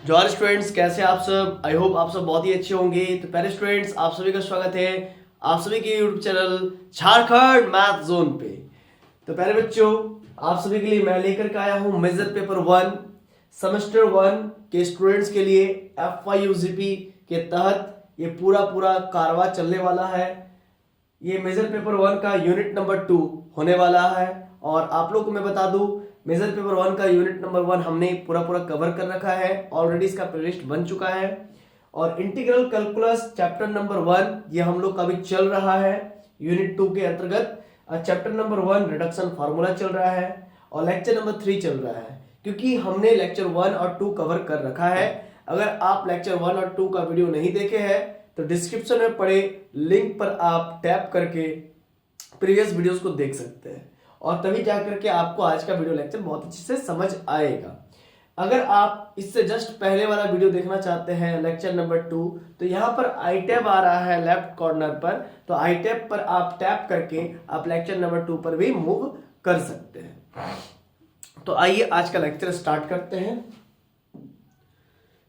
George students, कैसे आप सब? आई होप आप सब बहुत ही अच्छे होंगे। तो पहले स्टूडेंट्स, आप सभी का स्वागत है आप सभी के YouTube channel Jharkhand math zone पे। तो पहले बच्चों, आप सभी के लिए मैं लेकर के आया हूँ मेजर पेपर 1 सेमेस्टर 1 के स्टूडेंट्स के लिए। FYUGP के तहत ये पूरा पूरा कारवा चलने वाला है। ये मेजर पेपर 1 का यूनिट नंबर 2 होने वाला है। और आप लोग को मैं बता दूं, मेजर पेपर 1 का यूनिट नंबर 1 हमने पूरा पूरा कवर कर रखा है। ऑलरेडी इसका प्लेलिस्ट बन चुका है। और इंटीग्रल कैलकुलस चैप्टर नंबर 1 ये हम लोग का अभी चल रहा है यूनिट 2 के अंतर्गत। चैप्टर नंबर 1 रिडक्शन फार्मूला चल रहा है और लेक्चर नंबर 3 चल रहा है, क्योंकि हमने लेक्चर 1 और 2 कवर कर रखा है। अगर आप लेक्चर 1 और 2 का वीडियो नहीं देखे हैं तो डिस्क्रिप्शन में पड़े लिंक पर आप टैप करके प्रीवियस वीडियोस को देख सकते हैं और तभी जाकर के आपको आज का वीडियो लेक्चर बहुत अच्छे से समझ आएगा। अगर आप इससे जस्ट पहले वाला वीडियो देखना चाहते हैं लेक्चर नंबर 2, तो यहाँ पर आई टैब आ रहा है लेफ्ट कॉर्नर पर, तो आई टैब पर आप टैप करके आप लेक्चर नंबर 2 पर भी मूव कर सकते हैं। तो आइए आज का लेक्चर स्टार्ट करते हैं।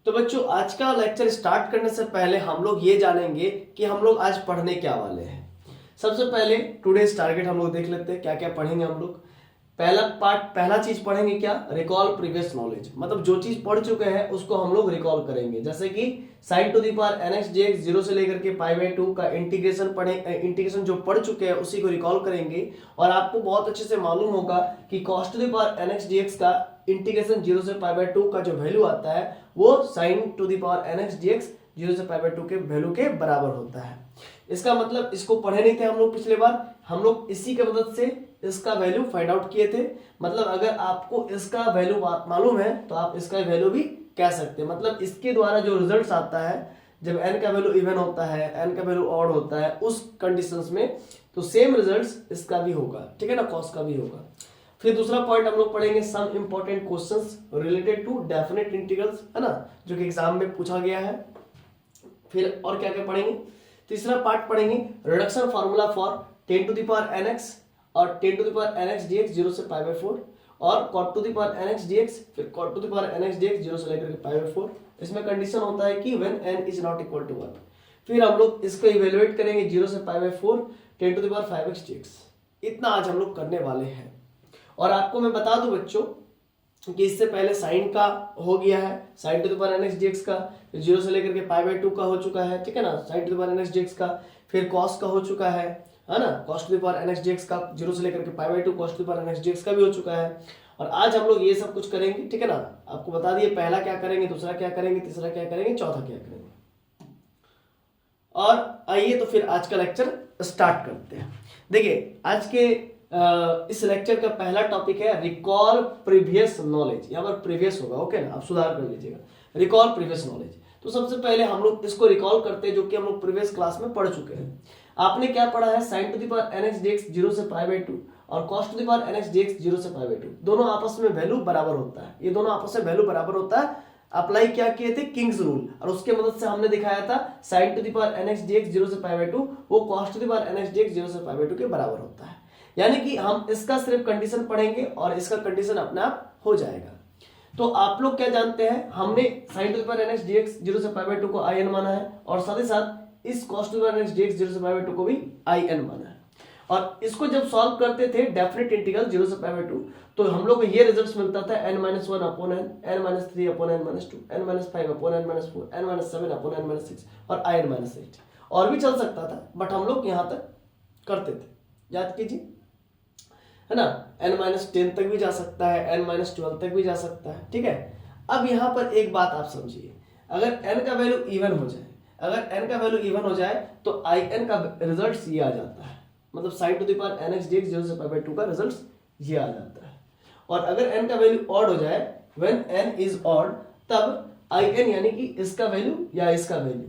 तो बच्चों, आज का लेक्चर स्टार्ट करने से पहले हम लोग ये जानेंगे कि हम लोग आज पढ़ने क्या वाले हैं। सबसे पहले टुडेज टारगेट हम लोग देख लेते हैं, क्या क्या पढ़ेंगे हम लोग। पहला चीज पढ़ेंगे क्या? Recall previous knowledge. मतलब जो चीज पढ़ चुके हैं उसको हम लोग रिकॉल करेंगे। जैसे कि sin to the power nx dx 0 से लेकर के π/2 का इंटीग्रेशन इंटीग्रेशन जो पढ़ चुके हैं उसी को रिकॉल करेंगे। और आपको बहुत अच्छे से मालूम होगा कि cos to the power nx dx का इंटीग्रेशन 0 से π/2 का जो वैल्यू आता है वो sin to the power nx dx 0 से π/2 के वैल्यू के बराबर होता है। इसका मतलब इसको पढ़े नहीं थे हम लोग पिछले बार, हम लोग इसी के मदद से इसका वैल्यू फाइंड आउट किए थे। मतलब अगर आपको इसका वैल्यू मालूम है तो आप इसका वैल्यू भी कह सकते हैं। मतलब इसके द्वारा जो रिजल्ट्स आता है जब n का वैल्यू इवन होता है, n का वैल्यू ऑड होता है, उस कंडीशंस में तो सेम रिजल्ट्स इसका भी होगा, ठीक है ना, कॉस का भी होगा। फिर दूसरा पॉइंट हम लोग पढ़ेंगे some important questions related to definite integrals, है ना, जो कि एग्जाम में पूछा गया है। फिर और क्या क्या पढ़ेंगे? तीसरा पार्ट पढ़ेंगे reduction formula for 10 to the power nx और 10 to the power nx dx 0 से π/4 और cot to the power nx dx, फिर cot to the power nx dx 0 से लेकर के π/4। इसमें कंडीशन होता है कि when n is not equal to 1। फिर हम लोग इसको इवेलुएट करेंगे 0 से π/4 10 to the power 5x dx। इतना आज हम लोग करने वाले हैं। और आपको मैं बता दूं बच्चों कि इससे पहले साइन का हो गया है, sign to the power nx dx का 0 से लेकर के π/2 का हो चुका है, ठीक है ना, sign to the power nx dx का। फिर cos का हो चुका है ना, cos to the power nx dx का 0 से लेकर के π/2 cos to the power nx dx का भी हो चुका है। और आज हम लोग ये सब कुछ करेंगे, ठीक है ना। आपको बता दिए पहला क्या करेंगे, दूसरा क्या करेंगे, तीसरा क्या करेंगे, चौथा क्या करेंगे। और आइए तो फिर आज का लेक्चर स्टार्ट करते हैं। देखिए आज के इस लेक्चर का पहला टॉपिक है रिकॉल प्रीवियस नॉलेज। यहाँ पर प्रीवियस होगा, ओके ना, आप सुधार कर लीजिएगा, रिकॉल प्रीवियस नॉलेज। तो सबसे पहले हम लोग इसको रिकॉल करते हैं जो कि हम लोग प्रीवियस क्लास में पढ़ चुके हैं। आपने क्या पढ़ा है? sin to the power nx dx 0 से π/2 और cos to the power nx dx 0 से π/2, दोनों आपस में वैल्यू बराबर होता है। ये दोनों आपस में वैल्यू बराबर होता है। अप्लाई क्या किए थे? किंग्स रूल, और उसके मदद से हमने दिखाया था sin to the power nx dx 0 से π/2 वो cos to the power nx dx 0 से π/2 के बराबर होता है। यानी कि हम इसका सिर्फ कंडीशन पढ़ेंगे और इसका कंडीशन अपने आप हो जाएगा। तो आप लोग क्या जानते हैं, हमने sin to the power nx dx 0 से π/2 को in माना है और साथ ही साथ इस cos to the power nx dx 0 से π/2 को भी in माना है। और इसको जब सॉल्व करते थे डेफिनेट इंटीग्रल 0 से π/2, तो हम लोग को ये रिजल्ट्स मिलता था n-1 upon n, n-3 upon n-2, n-5 upon n-4, n-7 upon n-6 और in-8। और भी चल सकता था बट हम लोग यहाँ तक करते थे, याद कीजिए, है ना। n-10 तक भी जा सकता है, n-12 तक भी जा सकता है, ठीक है। अब यहाँ पर एक बात आप समझिए, अगर n का वैल्यू इवन हो जाए, अगर n का वैल्यू इवन हो जाए तो in का रिजल्ट ये आ जाता है। मतलब sin to the power nx dx 0 से π/2 का रिजल्ट ये आ जाता है। और अगर n का वैल्यू ऑड हो जाए, व्हेन n इज ऑड, तब in यानी कि इसका वैल्यू या इसका वैल्यू,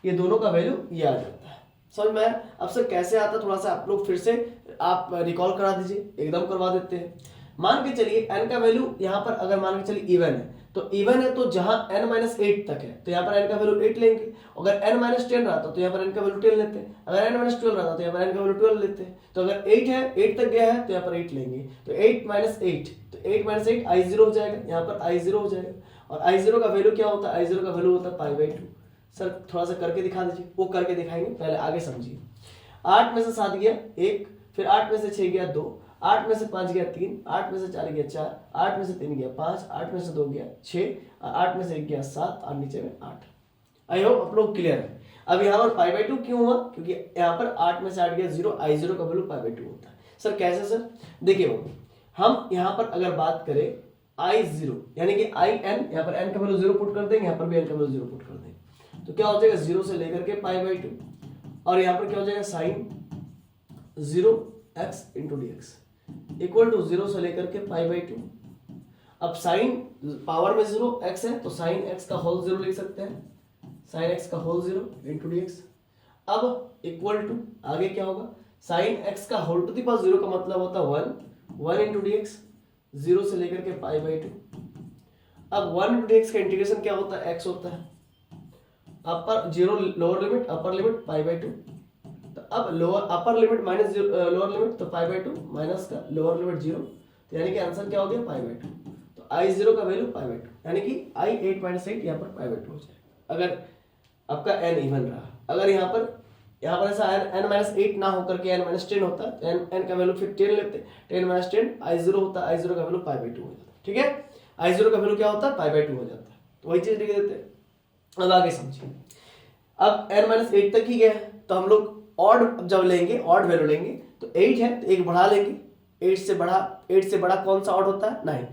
ये दोनों का वैल्यू ये आ जाता है। समझ में आया? अब सर कैसे आता, थोड़ा सा आप लोग फिर से आप रिकॉल करा दीजिए, एकदम करवा देते हैं। मान के चलिए n का वैल्यू यहाँ पर अगर मान के चलिए इवन है, तो इवन है तो जहां n-8 तक है तो यहाँ पर n का वैल्यू 8 लेंगे। अगर n-10 रहता तो यहाँ पर n का वैल्यू 10 लेते हैं। अगर n-12 रहता तो यहाँ पर n का वैल्यू 12 लेते हैं। तो अगर 8 है, 8 तक गया है तो यहाँ पर 8 लेंगे। तो 8 - 8 तो 8 - 8 i0 हो जाएगा, यहाँ पर i0 हो जाएगा। और आई जीरो का वैल्यू क्या होता है, आई जीरो का वैल्यू होता है पाई बाई टू। सर थोड़ा सा करके दिखा दीजिए, वो करके दिखाएंगे, पहले आगे समझिए। 8 में से 7 गया 1, फिर 8 में से 6 गया 2, 8 में से 5 गया 3, 8 में से 4 गया 4, 8 में से 3 गया 5, 8 में से 2 गया 6, 8 में से 1 गया 7 और नीचे में 8। आई होप आप लोग क्लियर है। अब यहाँ पर पाई बाई टू क्यों हुआ, क्योंकि यहाँ पर 8 में से 8 गया 0, आई जीरो का वैल्यू पाई बाई टू होता है। सर कैसे सर, देखिए वो हम यहाँ पर अगर बात करें आई जीरो यानी कि आई एन, यहाँ पर एन का वैल्यू 0 पुट कर देंगे, यहाँ पर भी एन का वैल्यू 0 पुट कर देंगे, तो क्या हो जाएगा 0 से लेकर के पाई बाई टू, और यहाँ पर क्या हो जाएगा sine 0x into D X equal to 0 से लेकर के पाई बाई टू। अब साइन पावर में 0x है तो साइन x का होल 0 लिख सकते हैं, साइन x का होल 0 इंटू डी एक्स। अब इक्वल टू आगे क्या होगा, साइन x का होल टू द पावर 0 का मतलब होता है 1 इंटू डी एक्स, 0 से लेकर के पाई बाई टू। अब 1 इंटू डी एक्स का इंटीग्रेशन क्या होता है, x होता है, अपर 0 lower limit upper limit pi by to, तो अब lower upper limit minus lower limit तो पाई बाई टू माइनस का लोअर लिमिट 0, तो यानी कि आंसर क्या हो गया पाई बाई टू। तो आई जीरो का वैल्यू पाई बाई टू, यानी कि आई 8.8 यहाँ पर पाई बाई टू हो जाएगा अगर आपका n इवन रहा। अगर यहाँ पर ऐसा n माइनस 8 ना होकर के n माइनस 10 होता है, n का वैल्यू फिर 10 लेते, 10 माइनस 10 आई जीरो होता है, आई जीरो का वैल्यू पाई बाई टू हो जाता है। ठीक है, आई जीरो का वैल्यू क्या होता है पाई बाई टू हो जाता है, तो वही चीज लिख देते हैं। अब आगे समझिए, अब n माइनस 8 तक ही गया तो हम लोग ऑड जब लेंगे, ऑड वैल्यू लेंगे तो 8 है तो एक बढ़ा लेंगे, 8 से बड़ा कौन सा ऑड होता है 9।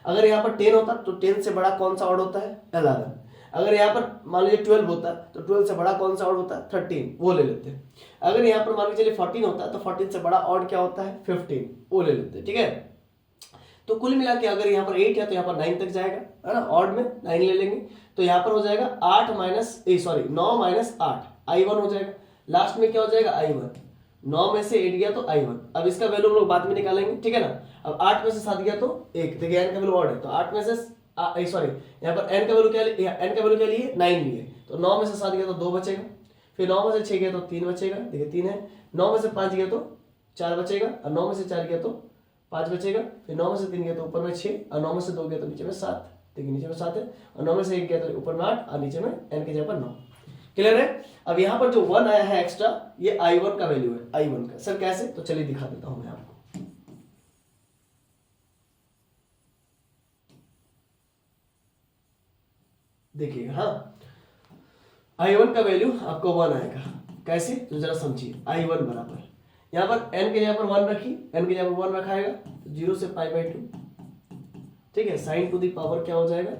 अगर यहाँ पर 10 होता तो 10 से बड़ा कौन सा ऑड होता है 11। अगर यहाँ पर मान लीजिए 12 होता तो 12 से बड़ा कौन सा ऑड होता है 13, वो ले लेते हैं। अगर यहाँ पर मान लीजिए 14 होता है तो 14 से बड़ा ऑड क्या होता है 15, वो ले लेते हैं। ठीक है, तो कुल मिला के अगर यहाँ पर 8 है तो यहाँ पर 9 तक जाएगा, है ना, ऑड में 9 ले लेंगे तो यहाँ पर हो जाएगा 9 माइनस 8 i1 हो जाएगा। लास्ट में क्या हो जाएगा i1, 9 में से 8 गया तो i1। अब इसका वैल्यू हम लोग बाद में निकालेंगे, ठीक है ना। अब 8 में से 7 गया तो 1, देखिए n का वैल्यू ऑड है तो 8 में से यहाँ पर n का वैल्यू क्या लिए 9 लिए, तो 9 में से 7 गया तो 2 बचेगा, फिर 9 में से 6 गया तो 3 बचेगा, देखिए 3 है, 9 में से 5 गया तो 4 बचेगा, और 9 में से 4 गया तो 5 बचेगा, फिर 9 में से 3 गया तो ऊपर में 6, और 9 में से 2 गया तो नीचे में 7, देखिए नीचे में 7 है, और 9 में से 1 गया तो ऊपर में 8 और नीचे में n की जगह पर 9। क्लियर है। अब यहाँ पर जो 1 आया है एक्स्ट्रा, ये i1 का वैल्यू है, i1 का। सर कैसे, तो चलिए दिखा देता हूं मैं आपको। देखिएगा, हाँ i1 का वैल्यू आपको 1 आएगा। कैसे, तो जरा समझिए, i1 बराबर यहाँ पर n के जगह पर 1 रखी, n के जगह पर 1 रखाएगा तो 0 से पाई बाई 2, ठीक है, साइन टू दी पावर क्या हो जाएगा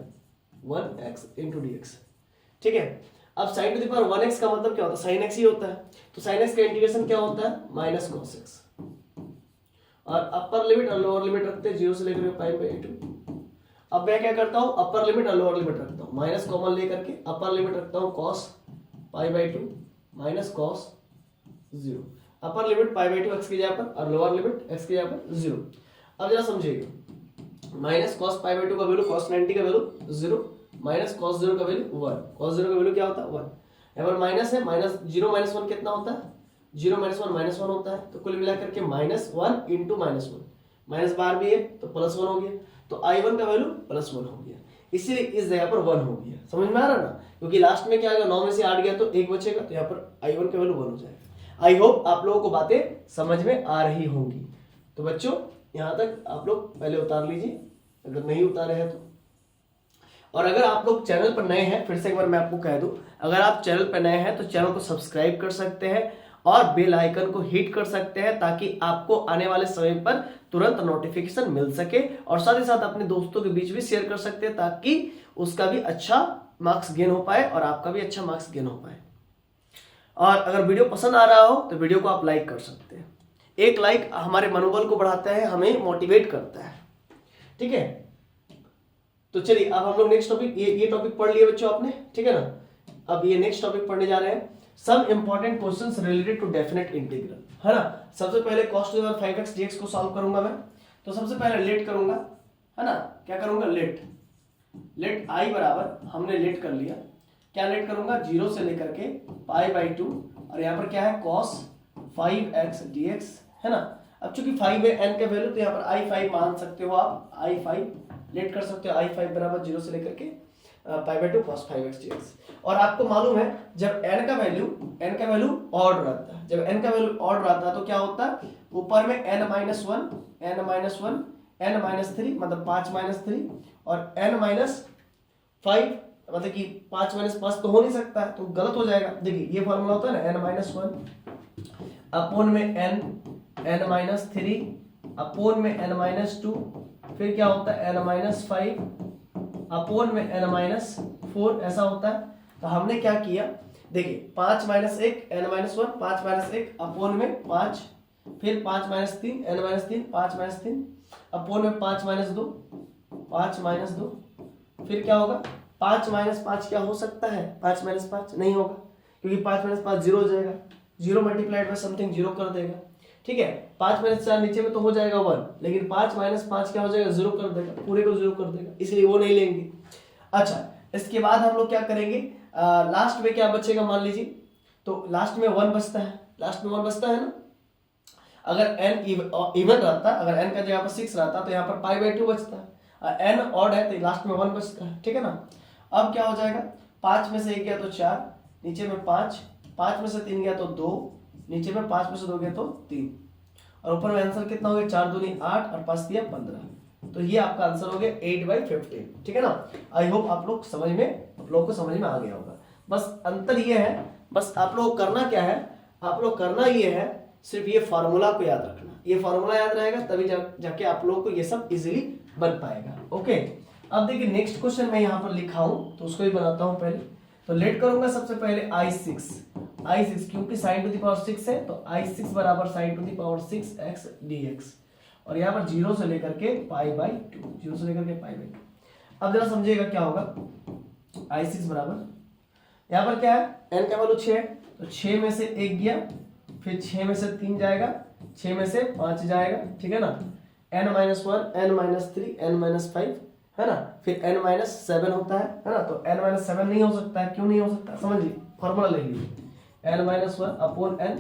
1x इंटू डी एक्स। ठीक है, अब sign to the power 1x का मतलब क्या होता है, साइन x ही होता है, तो साइन x का इंटीग्रेशन क्या होता है माइनस कॉस x, और अपर लिमिट और लोअर लिमिट रखते हैं 0 से लेकर पाई बाई 2। अब मैं क्या करता हूं, अपर लिमिट और लोअर लिमिट रखता हूं, माइनस कॉमन लेकर के अपर लिमिट रखता हूं cos pi by 2 minus cos 0, upper limit pi by 2 x की जगह पर और लोअर लिमिट x की जगह पर 0। अब जरा समझिएगा, माइनस cos पाई बाई 2 का वैल्यू cos 90 का वैल्यू 0 माइनस cos 0 का वैल्यू 1, cos 0 का वैल्यू क्या होता है 1, यहाँ पर माइनस है, माइनस 0 माइनस 1 कितना होता है 0 माइनस 1 माइनस 1 होता है, तो कुल मिलाकर के माइनस 1 इंटू माइनस 1, माइनस बाहर भी है तो प्लस 1 हो गया, तो i1 का वैल्यू प्लस 1 हो गया, इसीलिए इस जगह पर 1 हो गया। समझ में आ रहा ना, क्योंकि लास्ट में क्या आएगा 9 में से 8 गया तो 1 बचेगा, तो यहाँ पर i1 का वैल्यू 1 हो जाएगा। आई होप आप लोगों को बातें समझ में आ रही होंगी। तो बच्चों यहाँ तक आप लोग पहले उतार लीजिए, अगर नहीं उतारे हैं तो। और अगर आप लोग चैनल पर नए हैं, फिर से एक बार मैं आपको कह दूं, अगर आप चैनल पर नए हैं तो चैनल को सब्सक्राइब कर सकते हैं और बेल आइकन को हिट कर सकते हैं, ताकि आपको आने वाले समय पर तुरंत नोटिफिकेशन मिल सके, और साथ ही साथ अपने दोस्तों के बीच भी शेयर कर सकते हैं, ताकि उसका भी अच्छा मार्क्स गेन हो पाए और आपका भी अच्छा मार्क्स गेन हो पाए। और अगर वीडियो पसंद आ रहा हो तो वीडियो को आप लाइक कर सकते हैं, एक लाइक हमारे मनोबल को बढ़ाता है, हमें मोटिवेट करता है। ठीक है, तो चलिए अब हम लोग नेक्स्ट टॉपिक, ये टॉपिक पढ़ लिए बच्चों आपने, ठीक है ना। अब ये नेक्स्ट टॉपिक पढ़ने जा रहे हैं, some important questions related to definite integral, है ना। सबसे पहले cos to the power 5x dx को सॉल्व करूंगा मैं। तो सबसे पहले लेट करूंगा, है ना, क्या करूंगा लेट i बराबर, हमने लेट कर लिया, क्या लेट करूंगा 0 से लेकर के पाई बाई 2, और यहाँ पर क्या है cos 5x dx, है ना। अब चूंकि 5 है n का वैल्यू, तो यहाँ पर i5 मान सकते हो आप, i5 लेट कर सकते हो I5 बराबर 0 से लेकर के π/2 cos 5x dx। और आपको मालूम है जब n का वैल्यू ऑड रहता है, जब n का वैल्यू ऑड रहता है तो क्या होता है, ऊपर में n -1 n -3 मतलब 5 - 3 और n - 5 मतलब कि 5 - 5 तो हो नहीं सकता है, तो गलत हो जाएगा। देखिए ये फॉर्मूला होता है ना, n -1 अपोन में n -3 अपोन में n -2, फिर क्या होता है n -5 अपोन में n -4, ऐसा होता है। तो हमने क्या किया, देखिए 5 - 1 n -1 5 - 1 अपोन में 5, फिर 5 - 3 n -3 5 - 3 अपोन में 5 - 2 5 - 2, फिर क्या होगा 5 - 5 क्या हो सकता है, 5 - 5 नहीं होगा क्योंकि 5 - 5 0 हो जाएगा, 0 मल्टीप्लाइड बाय समथिंग 0 कर देगा, ठीक है। 5 - 4 नीचे में तो हो जाएगा 1, लेकिन 5 - 5 क्या हो जाएगा 0 कर देगा, पूरे को 0 कर देगा, इसलिए वो नहीं लेंगे। अच्छा इसके बाद हम लोग क्या करेंगे, लास्ट में क्या बचेगा मान लीजिए, तो लास्ट में 1 बचता है, लास्ट में 1 बचता है ना। अगर n इवन रहता, अगर n का जगह पर 6 रहता तो यहाँ पर π/2 बचता है, n ऑड है तो लास्ट में 1 बचता है, ठीक है ना। अब क्या हो जाएगा, 5 में से 1 गया तो 4, नीचे में 5, 5 में से 3 गया तो 2, नीचे में 5 में से 2 गया तो 3, और ऊपर में आंसर कितना हो गया 4 दूनी 8 और 5 दिया 15। तो ये आपका आंसर हो गया 8/15, ठीक है ना। आई होप आप लोग को समझ में आ गया होगा। बस अंतर ये है, बस आप लोग करना क्या है, आप लोग करना ये है सिर्फ ये फार्मूला को याद रखना, ये फार्मूला याद रहेगा तभी जाके आप लोगों को ये सब इजीली बन पाएगा। ओके अब देखिए नेक्स्ट क्वेश्चन मैं यहाँ पर लिखा हूँ तो उसको भी बनाता हूँ पहले। तो लेट करूंगा सबसे पहले I6 क्योंकि sin टू द पावर 6 है तो I6 बराबर sin to the power 6x dx, और यहाँ पर 0 से लेकर के π/2, 0 से लेकर के π/2। अब जरा समझिएगा क्या होगा, I6 बराबर यहाँ पर क्या है, n का वैल्यू 6 है तो 6 में से 1 गया, फिर 6 में से 3 जाएगा, 6 में से 5 जाएगा, ठीक है ना। n - 1 n - 3 n - 5 है ना, फिर n - 7 होता है ना। तो n - 7 नहीं हो सकता है, क्यों नहीं हो सकता समझिए, फॉर्मूला ले लीजिए, n - 1 upon n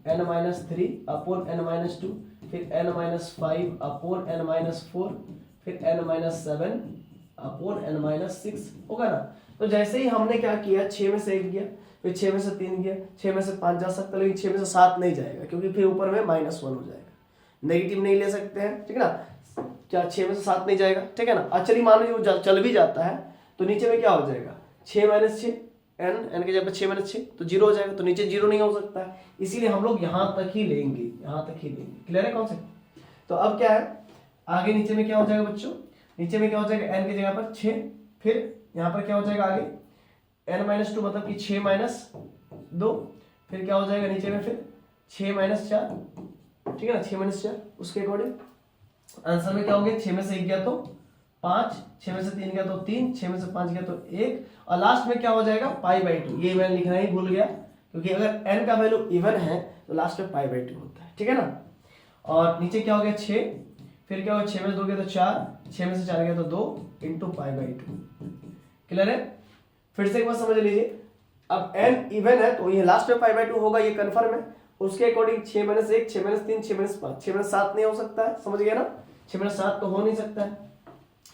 n - 3 upon n - 2, फिर n - 5 अपोन n - 4, फिर n - 7 अपोन n - 6 होगा ना। तो जैसे ही हमने क्या किया, 6 में से 1 गया, फिर 6 में से 3 गया, 6 में से 5 जा सकता है, लेकिन 6 में से 7 नहीं जाएगा क्योंकि फिर ऊपर में -1 हो जाएगा, नेगेटिव नहीं ले सकते हैं, ठीक है ना। क्या 6 में से 7 नहीं जाएगा, ठीक है ना। अच्छा चलिए मान लीजिए वो चल भी जाता है तो नीचे में क्या हो जाएगा 6 - 6 n के जगह 6 - 6 तो 0 हो जाएगा, तो नीचे 0 नहीं हो सकता है, इसीलिए हम लोग यहाँ तक ही लेंगे, यहाँ तक ही लेंगे। क्लियर है कॉन्सेप्ट। तो अब क्या है आगे, नीचे में क्या हो जाएगा बच्चों, नीचे में क्या हो जाएगा n की जगह पर 6, फिर यहाँ पर क्या हो जाएगा आगे n - 2 मतलब कि 6 - 2, फिर क्या हो जाएगा नीचे में फिर 6 - 4, ठीक है ना, 6 - 4। उसके अकॉर्डिंग आंसर में क्या हो गया, 6 में से 1 गया तो 5, 6 में से 3 गया तो 3, 6 में से 5 गया तो 1, और लास्ट में क्या हो जाएगा π/2। ये मैं लिखना ही भूल गया क्योंकि अगर n का वैल्यू इवन है तो लास्ट में π/2 होता है, ठीक है ना। और नीचे क्या हो गया 6, फिर क्या होगा 6 में से 2 गया तो 4, 6 में से 4 गया तो 2 इंटू π/2। क्लियर है, फिर से एक बार समझ लीजिए, अब n इवन है तो ये लास्ट में π/2 होगा, ये कंफर्म है। उसके अकॉर्डिंग 6 - 1 6 - 3 6 - 5 6 में 7 नहीं हो सकता है, समझ गए ना, 6 में 7 तो हो नहीं सकता है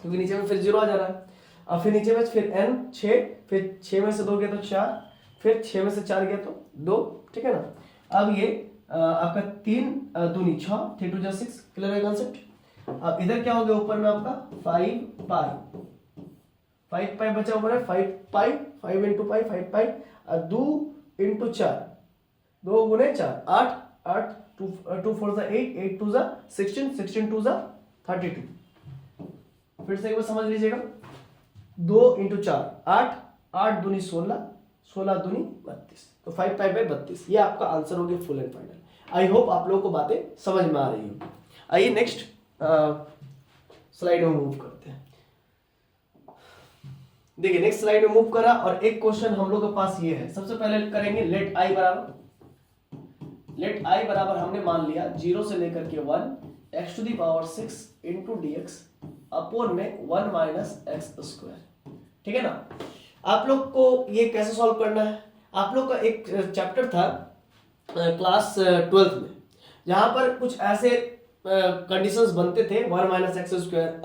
क्योंकि नीचे में फिर 0 आ जा रहा है। अब फिर नीचे में फिर n 6, फिर 6 में से 2 गया तो 4, फिर 6 में से 4 गया तो 2, ठीक है ना। अब ये आपका 3 दूनी 6, 3 2 6, क्लियर है कॉन्सेप्ट। अब इधर क्या हो गया ऊपर में आपका 5π बचा ऊपर है 5π, 5 इंटू पाई 5π, 2 इंटू 4, 2 गुने 4 8 8, 2 4 8, 8 2 16, 16 2 32। फिर से एक बार समझ लीजिएगा, 2 इंटू 4 8, 8 दूनी 16, 16 दूनी 32, तो 5π/32 ये आपका आंसर हो गया full and final. I hope आप लोगों को बातें समझ में आ रही हो। आइए नेक्स्ट स्लाइड में मूव करते हैं। देखिए नेक्स्ट स्लाइड में मूव करा और एक क्वेश्चन हम लोग के पास ये है। सबसे पहले करेंगे लेट आई बराबर हमने मान लिया 0 से लेकर के 1 x to the power 6 into dx upon में 1 माइनस एक्स स्क्वायर, ठीक है ना। आप लोग को ये कैसे सॉल्व करना है, आप लोग का एक चैप्टर था क्लास 12th में जहां पर कुछ ऐसे कंडीशंस बनते थे 1 माइनस एक्स स्क्वायर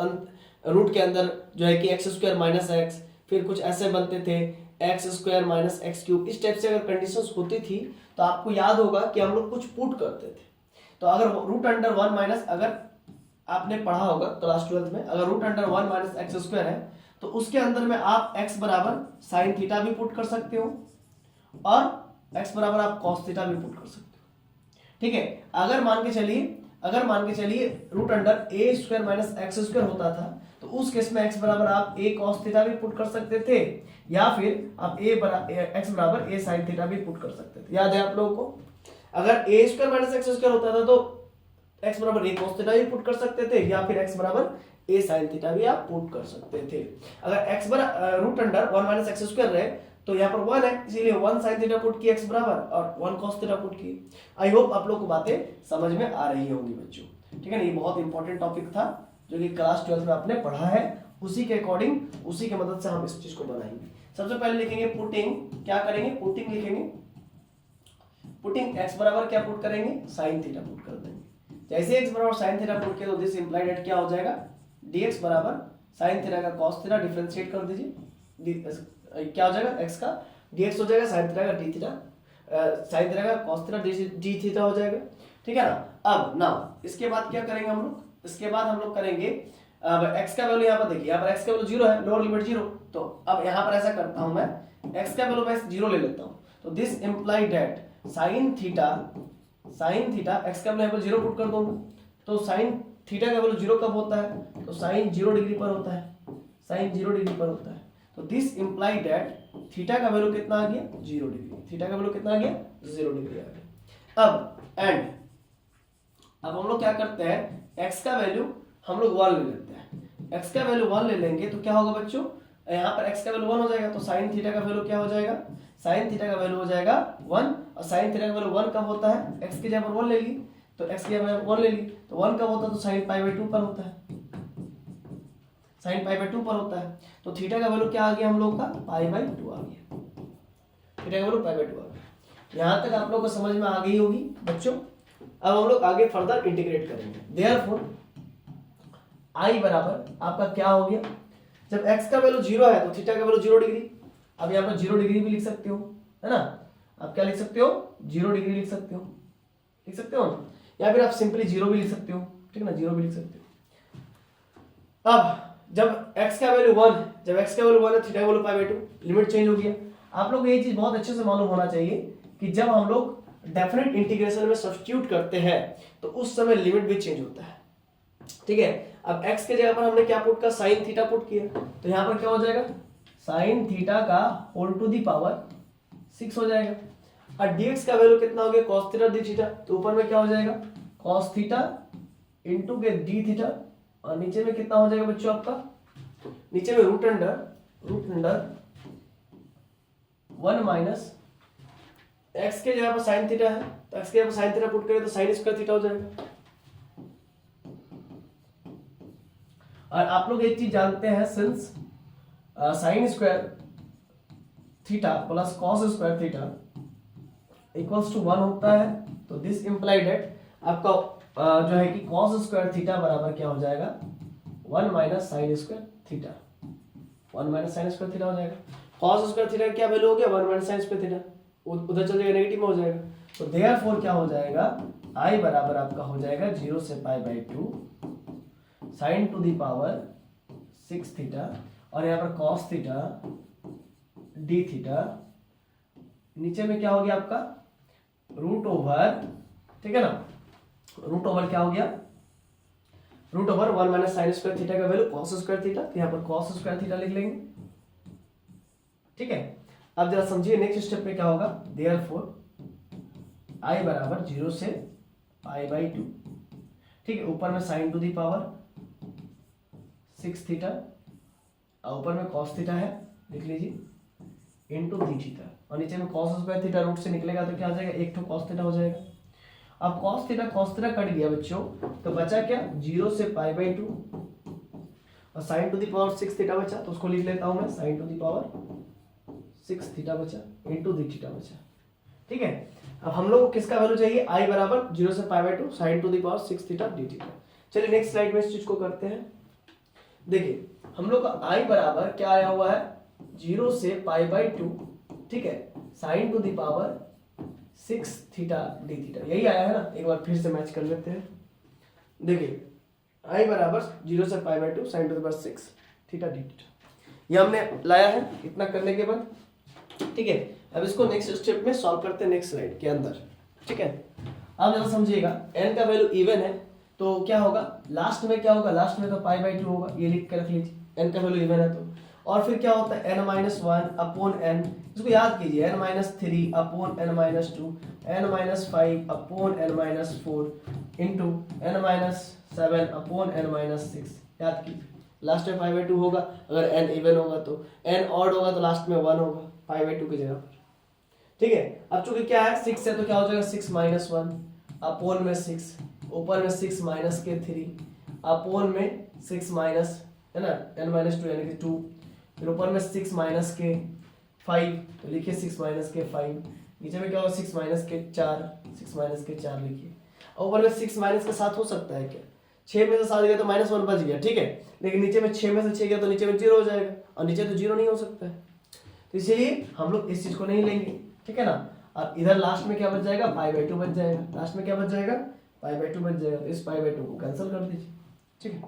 रूट के अंदर जो है कि एक्स स्क्वायर माइनस एक्स, फिर कुछ ऐसे बनते थे x square minus x cube, इस टाइप से अगर कंडीशंस होती थी तो आपको याद होगा कि हम लोग कुछ पुट करते थे। तो अगर रूट अंडर वन माइनस, अगर आपने पढ़ा होगा क्लास 12 में, अगर root under one minus X square है तो उसके अंदर में आप x बराबर साइन थीटा भी पुट कर सकते हो और x बराबर आप कॉस थीटा भी पुट कर सकते हो। ठीक है, अगर मान के चलिए रूट अंडर ए स्क्वायर माइनस एक्स स्क्वायर होता था तो उस केस में x बराबर आप a कॉस थीटा भी पुट कर सकते थे, या फिर आप x बराबर a साइन थीटा भी पुट कर सकते थे। याद है आप लोगों को? अगर a square minus X square होता था तो x बराबर a cos थीटा भी पुट कर सकते थे, या फिर x बराबर a sin थीटा भी आप पुट कर सकते थे। अगर x बराबर root under 1 minus X square रहे तो यहाँ पर 1 है, इसीलिए 1 sin थीटा पुट की x बराबर और 1 cos थीटा पुट की। आई होप आप लोग को बातें समझ में आ रही होंगी बच्चों। ठीक है ना, ये बहुत इंपॉर्टेंट टॉपिक था जो कि क्लास 12 में आपने पढ़ा है, उसी के अकॉर्डिंग, उसी के मदद से हम इस चीज को बनाएंगे। सबसे पहले लिखेंगे पुटिंग, क्या करेंगे? पुटिंग लिखेंगे। पुटिंग x बराबर क्या पुट करेंगे? sin थीटा पुट कर देंगे। जैसे x बराबर sin थीटा पुट किया तो दिस इंप्लाइड एट क्या हो जाएगा? dx बराबर sin थीटा का cos थीटा, डिफरेंशिएट कर दीजिए, क्या हो जाएगा? x का dx हो जाएगा, sin थीटा का d थीटा, sin थीटा का cos थीटा d थीटा हो जाएगा। ठीक है ना। अब नाउ इसके बाद क्या करेंगे हम लोग? इसके बाद हम लोग करेंगे, अब x का वैल्यू यहाँ पर देखिए, यहाँ पर x का वैल्यू 0 है, लोअर लिमिट 0, तो अब यहाँ पर ऐसा करता हूँ मैं, x का वैल्यू मैं 0 ले लेता हूँ, तो this implied that sin theta x का वैल्यू यहाँ पर 0 पुट कर दूंगा, तो sin थीटा का वैल्यू 0 कब होता है? तो sin 0 डिग्री पर होता है, sin 0 डिग्री पर होता है। तो दिस इंप्लाइड दैट थीटा का वैल्यू कितना आ गया? 0 डिग्री। थीटा का वैल्यू कितना आ गया? 0 डिग्री आ गया। अब हम लोग क्या करते हैं, x का वैल्यू हम लोग 1 ले लेते हैं। x का वैल्यू 1 ले लेंगे तो क्या होगा बच्चों? यहाँ पर x का वैल्यू 1 हो जाएगा, तो sin थीटा का वैल्यू क्या हो जाएगा? sin थीटा का वैल्यू हो जाएगा 1, और sin थीटा का वैल्यू 1 कब होता है? x की जगह पर 1 ले ली, तो x की जगह पर 1 ले ली, तो 1 कब होता है? तो sin पाई बाई 2 पर होता है, sin पाई बाई 2 पर होता है। तो थीटा का वैल्यू क्या आ गया हम लोग का? पाई बाई 2 आ गया, थीटा का वैल्यू पाई बाई 2 आ गया। यहाँ तक आप लोग को समझ में आ गई होगी बच्चों। अब हम लोग आगे फर्दर इंटीग्रेट करेंगे। देयरफॉर i बराबर आपका क्या हो गया? जब x का वैल्यू 0 है तो थीटा का वैल्यू 0 डिग्री। अब यहाँ पर 0 डिग्री भी लिख सकते हो, है ना? आप क्या लिख सकते हो? 0 डिग्री लिख सकते हो, ना? या फिर आप सिंपली 0 भी लिख सकते हो, ठीक है ना, 0 भी लिख सकते हो। अब जब x का वैल्यू 1 है, थीटा का value pi by 2, limit change हो गया। आप लोग ये चीज बहुत अच्छे से मालूम होना चाहिए कि जब हम लोग डेफिनेट इंटीग्रेशन में सब्स्टिट्यूट करते हैं तो उस समय लिमिट भी चेंज होता है। ठीक है, अब x के जगह पर हमने क्या पुट किया? sin थीटा पुट किया, तो यहाँ पर क्या हो जाएगा? sin थीटा का होल टू दी पावर 6 हो जाएगा। और dx का वैल्यू कितना हो गया? cos थीटा डी थीटा, तो ऊपर में क्या हो जाएगा? cos थीटा इंटू के डी थीटा, और नीचे में कितना हो जाएगा बच्चों आपका? नीचे में रूट अंडर 1 माइनस x के जगह पर sin थीटा है, तो x के जगह पर sin थीटा पुट करें तो sin स्क्वायर थीटा हो जाएगा। और आप लोग एक चीज जानते हैं, since sin square theta plus cos square theta equals to 1 होता है, तो दिस इंप्लाइड दैट आपका जो है कि cos स्क्वायर थीटा बराबर क्या हो जाएगा? 1 minus sin square theta, 1 minus sin square theta हो जाएगा। cos स्क्वायर थीटा क्या वैल्यू हो गया? 1 माइनस sin स्क्वायर थीटा, उधर चल जाएगा, नेगेटिव में हो जाएगा। तो देयरफॉर क्या हो जाएगा? i बराबर आपका हो जाएगा 0 से pi by 2 sin to the power 6 theta, और यहाँ पर cos थीटा d थीटा, नीचे में क्या हो गया आपका? रूट ओवर, ठीक है ना, रूट ओवर क्या हो गया? Root over 1 minus sine square theta का वैल्यू cos स्क्वायर थीटा, तो यहाँ पर cos स्क्वायर थीटा लिख लेंगे। ठीक है, अब जरा समझिए नेक्स्ट स्टेप में क्या होगा। देयरफॉर i बराबर 0 से पाई बाई 2, ठीक है, ऊपर में sin to the power 6 theta, और ऊपर में cos थीटा है, लिख लीजिए, इनटू डी थीटा, और नीचे में cos स्क्वायर थीटा रूट से निकलेगा तो क्या आ जाएगा? एक तो cos थीटा हो जाएगा। अब cos थीटा कट गया बच्चों, तो बचा क्या? 0 से पाई बाई 2, और sin to the power 6 theta बचा, तो उसको लिख लेता हूं मैं, sin to the power 6 theta बचा इनटू दी थीटा बचा। ठीक है, अब हम लोग को किसका वैल्यू चाहिए? i बराबर 0 से pi by 2 sin to the power 6 theta D theta. चलिए नेक्स्ट स्लाइड में इस चीज को करते हैं। देखिए हम लोग का आई बराबर क्या आया हुआ है, 0 से π/2, ठीक है, sign to the power 6 theta D theta, यही आया है ना। एक बार फिर से मैच कर लेते हैं। देखिए आई बराबर 0 से π/2 sine to the power 6 theta D theta, ये हमने लाया है। इतना करने के बाद ठीक है, अब इसको नेक्स्ट स्टेप में सॉल्व करते हैं नेक्स्ट स्लाइड के अंदर, ठीक है। आप जरा समझिएगा, n का वैल्यू इवन है तो क्या होगा, लास्ट में क्या होगा, लास्ट में तो π/2 होगा, ये लिख के रख लीजिए, n का वैल्यू इवन है तो। और फिर क्या होता है n-1 अपॉन n, इसको याद कीजिए, n-3 upon n-2, n-5 upon n-4 into n-7 upon n-6, याद कीजिए। लास्ट में π/2 होगा, अगर n इवन होगा तो, n ऑड होगा तो लास्ट में 1 होगा π/2 की जगह पर, ठीक है। अब चूंकि क्या है 6 है तो क्या हो जाएगा 6 - 1 अपॉन में 6, ऊपर में 6 माइनस के 3 अपॉन में 6 माइनस, है ना, n-2 यानी कि 2, फिर ऊपर में 6 माइनस के 5, तो लिखिए 6 माइनस के 5, नीचे में क्या होगा 6 माइनस के 4, 6 माइनस के 4 लिखिए। ऊपर में 6 माइनस के 7 हो सकता है क्या, 6 में से 7 गया तो -1 बच गया, ठीक है, लेकिन नीचे में 6 में से 6 गया तो नीचे में 0 हो जाएगा, और नीचे तो 0 नहीं हो सकता है, तो इसीलिए हम लोग इस चीज को नहीं लेंगे, ठीक है ना। अब इधर लास्ट में क्या बच जाएगा, π/2 बच जाएगा, लास्ट में क्या बच जाएगा, π/2 बच जाएगा, तो इस π/2 को कैंसिल कर दीजिए, ठीक है,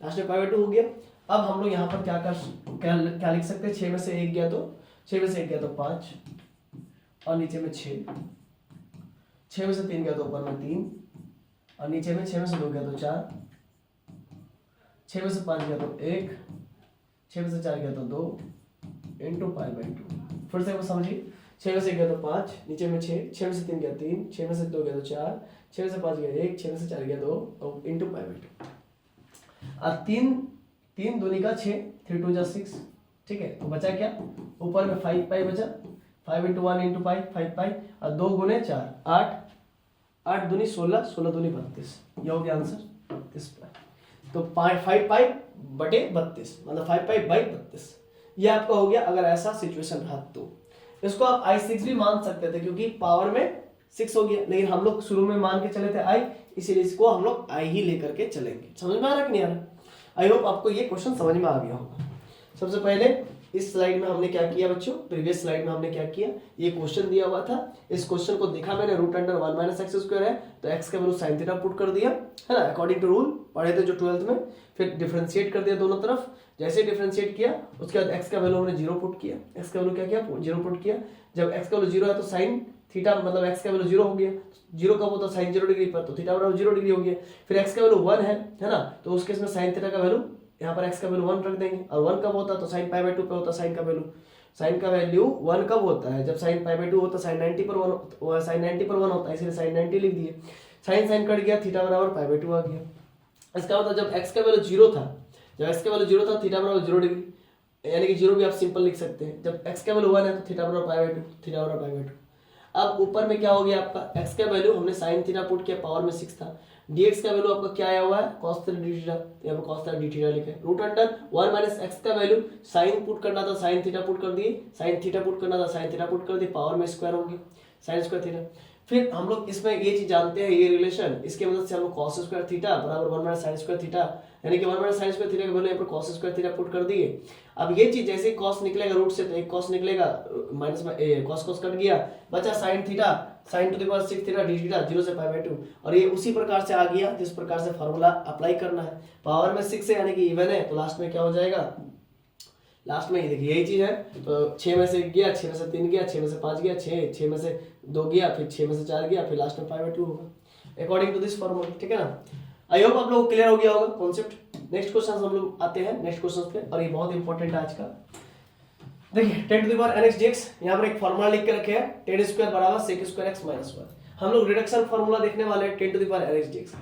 लास्ट में π/2 हो गया। अब हम लोग यहाँ पर क्या लिख सकते हैं, 6 में से 1 गया तो 6 में से 1 गया तो 5, और नीचे में 6, 6 में से 3 गया तो ऊपर में 3, और नीचे में 6 में से 2 गया तो 4, 6 में से 5 गया तो 1, 6 में से 4 गया तो 2 इंटू π/2। फिर से वो समझिए, 6 में से 1 गया तो 5, नीचे में 6, 6 में से 3 गया 3, 6 में से 2 गया तो 4, 6 में से 5 गया 1, 6 में से 4 गया 2 इंटू π/2। अब 3 दूनी का 6, 3 2 जा 6, ठीक है, तो बचा क्या, ऊपर में 5π बचा, 5 इंटू 1 इंटू 5 और 2 गुने 4 8, 8 दूनी 16, 16 दूनी 32, ये हो गया आंसर 32π। तो 5π बटे 32 मतलब 5π/32, ये आपका हो गया अगर ऐसा सिचुएशन रहा तो। इसको आप i6 भी मान सकते थे क्योंकि पावर में 6 हो गया, लेकिन हम लोग शुरू में मान के चले थे i, इसीलिए इसको हम लोग i ही लेकर के चलेंगे। समझ में आ रहा कि नहीं आ रहा? आई होप आपको ये क्वेश्चन समझ में आ गया होगा। सबसे पहले इस स्लाइड में हमने क्या किया बच्चों, प्रीवियस स्लाइड में हमने क्या किया, ये क्वेश्चन दिया हुआ था, इस क्वेश्चन को देखा मैंने, √1 - x² है तो x का वैल्यू sin थीटा पुट कर दिया, है ना, अकॉर्डिंग टू रूल पढ़े थे जो 12th में। फिर डिफरेंशिएट कर दिया दोनों तरफ, जैसे डिफरेंशिएट किया उसके बाद x का वैल्यू हमने 0 पुट किया, x का वैल्यू क्या किया 0 पुट किया। जब x का वैल्यू 0 है तो sin थीटा मतलब x का वैल्यू 0 हो गया, 0 कब होता है sin 0 डिग्री पर, तो थीटा बराबर 0 डिग्री हो गया। फिर x का वैल्यू 1 है ना, तो उस केस में sin थीटा का वैल्यू यहाँ पर x का वैल्यू 1 रख देंगे, और 1 कब होता है तो sin π/2 पे होता है sin का वैल्यू। sin का वैल्यू 1 कब होता है, जब sin π/2 होता है, sin 90 पर 1, sin 90 पर 1 होता है, इसलिए sin 90 लिख दिए, sin कट गया, थीटा बराबर π/2 आ गया। इसका मतलब जब x का वैल्यू 0 था, जब x का वैल्यू 0 था थीटा बराबर 0 डिग्री, यानी कि 0 भी आप सिंपल लिख सकते हैं। जब x का वैल्यू 1 है तो थीटा बराबर π/2, थीटा बराबर π/2। अब ऊपर में क्या हो गया आपका, x का वैल्यू हमने sin थीटा पुट किया, पावर में 6 था, dx का वैल्यू आपका क्या आया हुआ है cos थीटा डी थीटा, यहाँ पर cos थीटा डी थीटा लिखा है। √1 - x का वैल्यू sin पुट करना था, sin थीटा पुट कर दिए, sin थीटा पुट करना था, sin थीटा पुट कर दिए, पावर में स्क्वायर हो गया sin स्क्वायर थीटा। फिर हम लोग इसमें ये चीज जानते हैं, ये रिलेशन, इसके मदद से हम लोग cos स्क्वायर थीटा बराबर 1 - sin स्क्वायर थीटा, यानी कि 1 - sin स्क्वायर थीटा के वैल्यू यहाँ पर cos स्क्वायर थीटा पुट कर दिए। अब ये चीज जैसे cos निकलेगा रूट से तो एक cos निकलेगा, माइनस में cos कट गया, बचा sin theta, sin to the power 6 theta D theta 0 से π/2, और ये उसी प्रकार से आ गया जिस प्रकार से फार्मूला अप्लाई करना है। पावर में 6 है यानी कि इवन है, तो लास्ट में क्या हो जाएगा, लास्ट में ये देखिए यही चीज है, तो 6 में से 1 गया, 6 में से 3 गया, 6 में से 5 गया, 6 में से 2 गया, फिर 6 में से 4 गया, फिर लास्ट में π/2 होगा अकॉर्डिंग टू दिस फार्मूला, ठीक है ना। आई होप आप लोगों को क्लियर हो गया होगा कॉन्सेप्ट। नेक्स्ट क्वेश्चन हम लोग आते हैं नेक्स्ट क्वेश्चन पे, और ये बहुत इंपॉर्टेंट है आज का। देखिए 10 to the power nx dx, यहाँ पर एक फार्मूला लिख के रखे हैं, 10² बराबर sec² x - 1। हम लोग रिडक्शन फार्मूला देखने वाले हैं 10 to the power nx dx।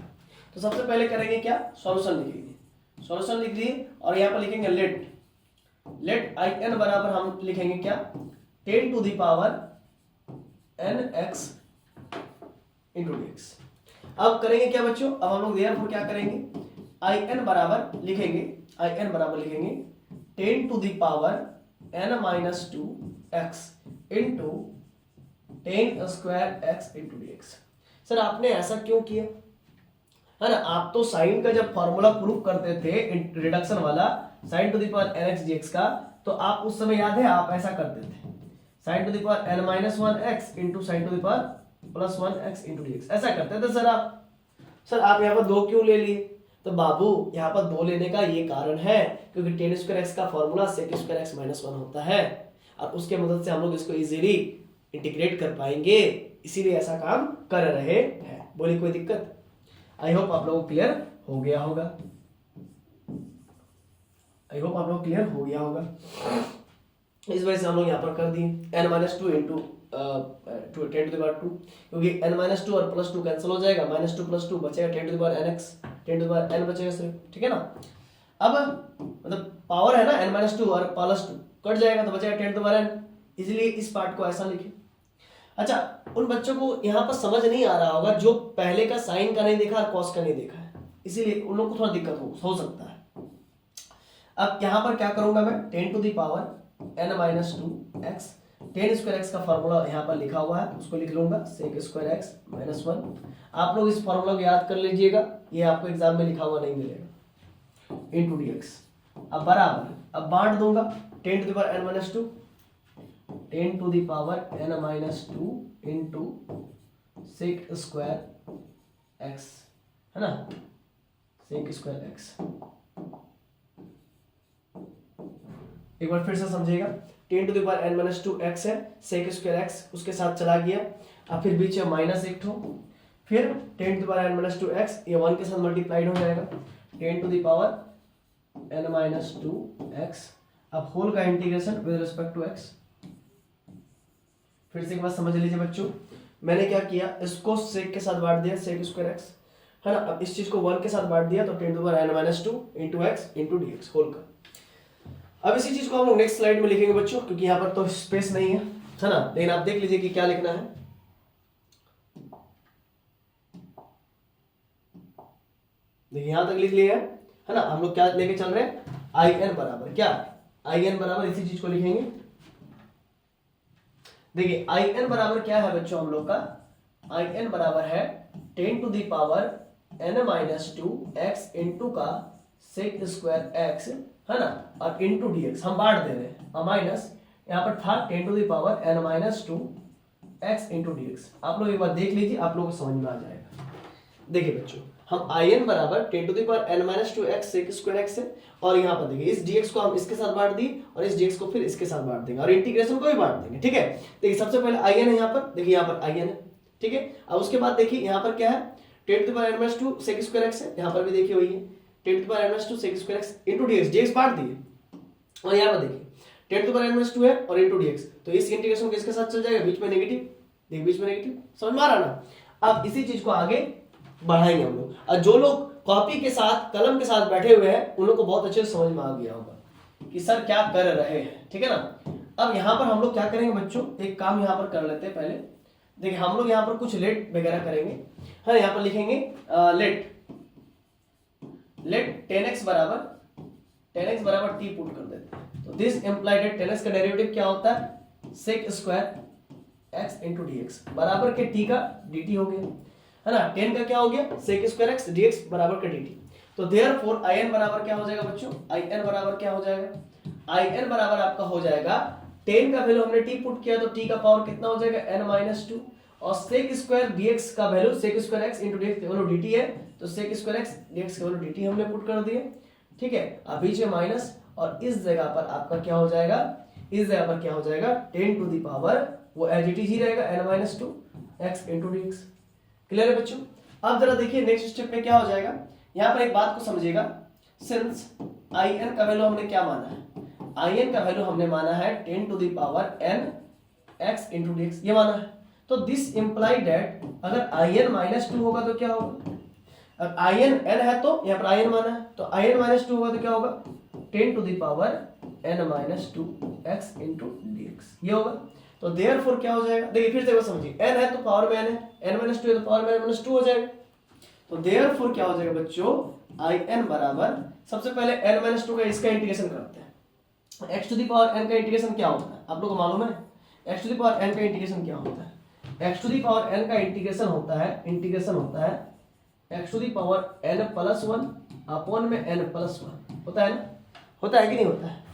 तो सबसे पहले करेंगे क्या, सॉल्यूशन लिख लीजिए, सॉल्यूशन लिख दिए, और यहाँ पर लिखेंगे लेट in बराबर हम लिखेंगे क्या 10 to the power nx into dx। अब करेंगे क्या बच्चों, अब हम लोग देयरफॉर क्या करेंगे, in बराबर लिखेंगे 10 to the power n-2x into 10² x into dx। Sir आपने ऐसा क्यों किया, है ना। आप तो साइन का जब फॉर्मूला प्रूव करते थे रिडक्शन वाला sin to the power nx dx का, तो आप उस समय याद है आप ऐसा करते थे sin to the power n minus 1x into sine to the power plus 1x into dx, ऐसा करते थे सर आप। सर आप यहाँ पर 2 क्यों ले लिए? तो बाबू यहाँ पर 2 लेने का ये कारण है क्योंकि टेन स्क्वायर एक्स का formula sec square X minus 1 होता है, और उसके मदद से हम लोग इसको इजीली इंटीग्रेट कर पाएंगे, इसीलिए ऐसा काम कर रहे हैं। बोली कोई दिक्कत? आई होप आप लोगों को क्लियर हो गया होगा। आई होप आप लोग क्लियर हो गया होगा। इस वजह से हम लोग यहाँ पर कर दिए n minus 2 into 10 to the power 2, क्योंकि n माइनस 2 और प्लस 2 कैंसिल हो जाएगा, माइनस 2 प्लस 2 बचेगा 10 to the power nx, 10 to the power n बचेगा सिर्फ, ठीक है ना। अब मतलब पावर है ना n माइनस 2 और प्लस 2 कट जाएगा तो बचेगा 10 टू द पावर n, इसलिए इस पार्ट को ऐसा लिखे। अच्छा, उन बच्चों को यहाँ पर समझ नहीं आ रहा होगा जो पहले का साइन का नहीं देखा और कॉस का नहीं देखा है, इसीलिए उन लोग को थोड़ा दिक्कत हो सकता है। अब यहाँ पर क्या करूंगा मैं, 10 to the power n minus 2x, 10 square x का फॉर्मूला यहाँ पर लिखा हुआ है, उसको लिख लूंगा सेक स्क्वायर x माइनस 1। आप लोग इस फॉर्मूला को याद कर लीजिएगा, ये आपको एग्जाम में लिखा हुआ नहीं मिलेगा, इंटू dx। अब बराबर, अब बांट दूंगा 10 to the power n minus 2, 10 to the power n minus 2 into sec square x, है ना, सेक स्क्वायर x। एक बार फिर से समझिएगा, 10 to the power n minus 2 x है, सेक स्क्वायर x उसके साथ चला गया, अब फिर बीच में माइनस एक ठो, फिर 10 to the power n minus 2 x, ये 1 के साथ मल्टीप्लाइड हो जाएगा, 10 to the power n minus 2 x, अब होल का integration with respect to x। फिर से एक बात समझ लीजिए बच्चों, मैंने क्या किया, इसको सेक के साथ बांट दिया, सेक स्क्वायर x, है ना। अब इस चीज को 1 के साथ बांट दिया तो 10 to the power n minus 2 into x into dx whole का। अब इसी चीज को हम लोग नेक्स्ट स्लाइड में लिखेंगे बच्चों, क्योंकि यहाँ पर तो स्पेस नहीं है ना, लेकिन आप देख लीजिए कि क्या लिखना है। देखिए यहां तक लिख लिया है ना। हम लोग क्या लेके चल रहे हैं, आई एन बराबर क्या, आई एन बराबर इसी चीज को लिखेंगे। देखिए आई एन बराबर क्या है बच्चों हम लोग का, आई एन बराबर है 10 to the power n minus 2 x into का सेक स्क्वायर x, है ना, और इंटू dx हम बांट दे रहे हैं, और माइनस यहाँ पर था 10 to the power n minus 2 x into dx। आप लोग एक बार देख लीजिए, आप लोगों को समझ में आ जाएगा। देखिए बच्चों, हम आई एन बराबर 10 to the power n minus 2 x sec square x है, और यहाँ पर देखिए इस dx को हम इसके साथ बांट दिए और इस dx को फिर इसके साथ बांट देंगे और इंटीग्रेशन को भी बांट देंगे, ठीक है। देखिए सबसे पहले आई एन है यहाँ पर, देखिए यहाँ पर आई एन है, ठीक है। अब उसके बाद देखिए यहाँ पर क्या है, 10 to the power n minus 2 sec square x है, यहाँ पर भी देखिए वही है 10 to the power n minus 2 sec square x into dx, dx बांट दिए, और यहाँ पर देखिए 10 to the power n minus 2 है और इंटू dx, तो इस इंटीग्रेशन किसके साथ चल जाएगा, बीच में नेगेटिव, देखिए बीच में नेगेटिव, समझ में आ रहा ना। अब इसी चीज को आगे बढ़ाएंगे हम लोग, और जो लोग कॉपी के साथ कलम के साथ बैठे हुए हैं उन लोग को बहुत अच्छे से समझ में आ गया होगा कि सर क्या कर रहे हैं, ठीक है ना। अब यहाँ पर हम लोग क्या करेंगे बच्चों, एक काम यहाँ पर कर लेते हैं पहले। देखिए हम लोग यहाँ पर कुछ लेट वगैरह करेंगे, है, यहाँ पर लिखेंगे लेट 10x बराबर t पुट कर देते हैं, तो दिस इंप्लाइड दैट 10x का डेरिवेटिव क्या होता है, sec square x into dx बराबर के t का dt हो गया, है ना। 10 का क्या हो गया, सेक स्क्वायर x dx बराबर का dt, तो देयरफॉर आई एन बराबर क्या हो जाएगा बच्चों, आई एन बराबर क्या हो जाएगा, आई एन बराबर आपका हो जाएगा 10 का वैल्यू हमने t पुट किया तो t का पावर कितना हो जाएगा n माइनस 2, और सेक स्क्वायर dx का value sec square x into dx value dt है, तो सेक स्क्वायर x dx का वैल्यू dt हमने पुट कर दिया, ठीक है। अब बीच में माइनस, और इस जगह पर आपका क्या हो जाएगा, इस जगह पर क्या हो जाएगा 10 टू द पावर वो एज इट इज ही रहेगा n minus 2 x into dx। Clear है बच्चों। अब जरा देखिए नेक्स्ट स्टेप में क्या हो जाएगा, यहाँ पर एक बात को समझिएगा, सिंस आई एन का वैल्यू हमने क्या माना है, आई एन का वैल्यू हमने माना है 10 to the power n x into dx, ये माना है, तो दिस इंप्लाई दैट अगर आई एन माइनस 2 होगा तो क्या होगा, अब आई एन n है तो यहाँ पर आई एन माना है, तो आई एन माइनस 2 होगा तो क्या होगा 10 to the power n minus 2 x into dx, ये होगा। तो देयरफॉर क्या हो जाएगा, देखिए फिर से समझिए, n है तो पावर में n है, n माइनस 2 है तो पावर में n माइनस 2 हो जाएगा, तो देयरफॉर क्या हो जाएगा बच्चों, आई एन बराबर, सबसे पहले n माइनस 2 का इसका इंटीग्रेशन करते हैं, x to the power n का इंटीग्रेशन क्या होता है आप लोगों को मालूम है, x to the power n का इंटीग्रेशन क्या होता है, x to the power n का इंटीग्रेशन होता है X to the power N plus one upon में एन प्लस वन होता है ना, होता है कि नहीं होता है।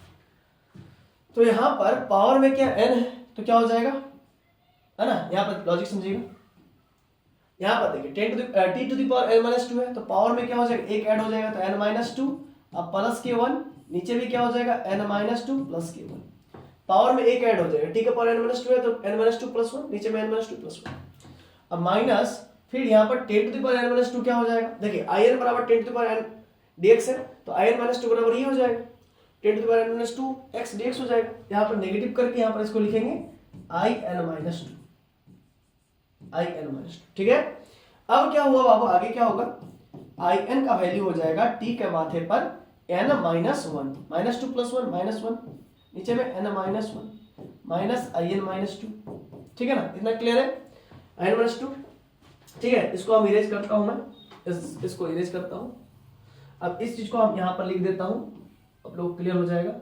तो यहां पर पावर में क्या एन है तो क्या हो जाएगा, है ना, यहां पर लॉजिक समझिएगा। यहां पर देखिए T to the power N minus two है तो पावर में क्या हो जाएगा, एक ऐड हो जाएगा तो एन माइनस टू, अब प्लस के वन, नीचे भी क्या हो जाएगा एन माइनस टू प्लस के वन, पावर में एक ऐड हो जाएगा, टी का पावर एन माइनस टू है तो N minus two plus one, नीचे में N minus two plus one, अब माइनस, फिर यहाँ पर 10 to the power n minus two क्या हो जाएगा, देखिए i n बराबर 10 to the power n dx है तो i n माइनस टू बराबर ये हो जाएगा 10 to the power n minus two x dx हो जाएगा। यहाँ पर नेगेटिव करके यहाँ पर इसको लिखेंगे i n माइनस टू, ठीक है। अब क्या हुआ बाबू, आगे क्या होगा, i n का वैल्यू हो जाएगा t के माथे पर n minus one, minus two plus one minus one, नीचे में n minus one minus i n minus two, ठीक है ना, इतना क्लियर है, i n माइनस टू, ठीक है। इसको हम इरेज करता हूं मैं, इसको इरेज करता हूं, अब इस चीज को हम यहां पर लिख देता हूं, आप लोग क्लियर हो जाएगा।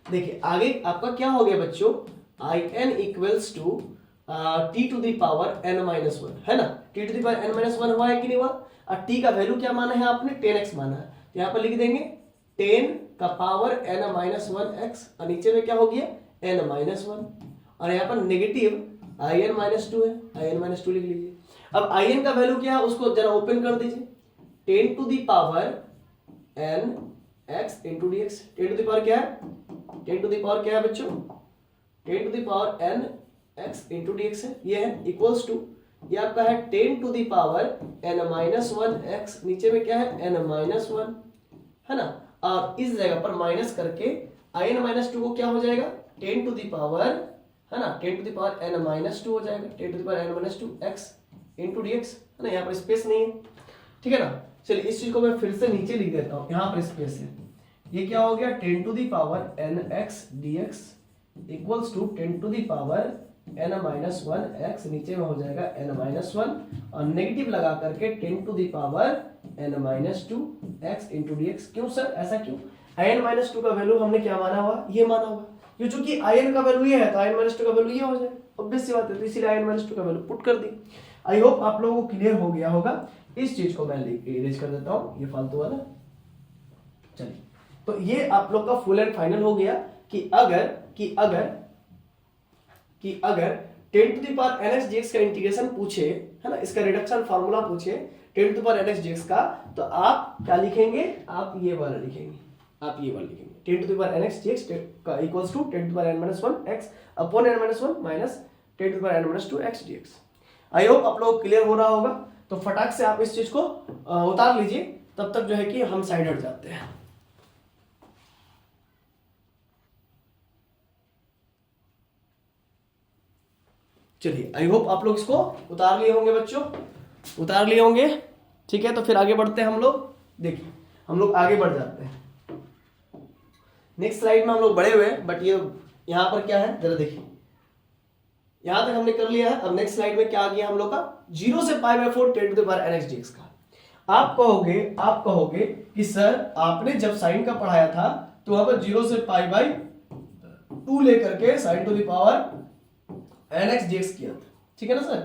देखिए आगे आपका क्या हो गया बच्चों, I N equals to T to the power N minus one, है ना, T to the power N minus one हुआ है कि नहीं हुआ, और टी का वैल्यू क्या माना है आपने 10x माना है, तो यहाँ पर लिख देंगे 10 का power n minus one x, और नीचे में क्या हो गया n माइनस वन, और यहाँ पर negative I N minus two है, आई एन माइनस टू लिख लीजिए। अब आई एन का वैल्यू क्या है उसको जरा ओपन कर दीजिए, 10 to the power n x into D X, 10 to the power क्या है, 10 टू दी पावर क्या है बच्चों, 10 to the power n x into D X है, ये है इक्वल्स टू, ये आपका है 10 to the power n minus one X, नीचे में क्या है n माइनस वन, है ना, और इस जगह पर माइनस करके आई एन माइनस टू को क्या हो जाएगा 10 टू दी पावर, है ना, 10 to the power n minus two हो जाएगा, 10 to the power n minus two x into dx, है ना, यहाँ पर स्पेस नहीं है, ठीक है ना। चलिए इस चीज को मैं फिर से नीचे लिख देता हूँ, यहाँ पर स्पेस है, ये क्या हो गया 10 to the power n x dx equals to 10 to the power n minus one X, नीचे में हो जाएगा n माइनस वन, और नेगेटिव लगा करके 10 to the power n minus two x into D X. क्यों सर, ऐसा क्यों, n माइनस टू का वैल्यू हमने क्या माना हुआ, ये माना हुआ, ये चूंकि n का वैल्यू ये है तो n माइनस टू का वैल्यू ये हो जाएगा, ऑब्वियस सी बात है, तो इसीलिए n माइनस टू का वैल्यू पुट कर दी। आई होप आप लोगों को क्लियर हो गया होगा, इस चीज को मैं इरेज कर देता हूं, ये फालतू वाला। चलिए तो ये आप लोग का फुल एंड फाइनल हो गया कि अगर 10 to the power nx dx का इंटीग्रेशन पूछे, है ना, इसका रिडक्शन फार्मूला पूछे 10 to the power nx dx का, तो आप क्या लिखेंगे, आप ये वाला लिखेंगे, आप ये वाला लिखेंगे 10 to the power nx dx का equals to 10 to the power n minus one X upon n minus one minus 10 to the power n minus two X dx। I hope आप लोग क्लियर हो रहा होगा, तो फटाक से आप इस चीज को उतार लीजिए, तब तक जो है कि हम साइड हट जाते हैं। चलिए आई होप आप लोग इसको उतार लिए होंगे बच्चों, उतार लिए होंगे, ठीक है। तो फिर आगे बढ़ते हैं हम लोग, देखिए हम लोग आगे बढ़ जाते हैं, नेक्स्ट स्लाइड में हम लोग बढ़े हुए हैं, बट ये यहाँ पर क्या है जरा देखिए, यहां तक हमने कर लिया है। अब नेक्स्ट स्लाइड में क्या आ गया हम लोग का, 0 से pi by 4 10 to the power nx dx का। आप कहोगे कि सर आपने जब साइन का पढ़ाया था तो वहां पर 0 से पाई बाय 2 लेकर के sign to the power nx dx किया था, ठीक है ना सर।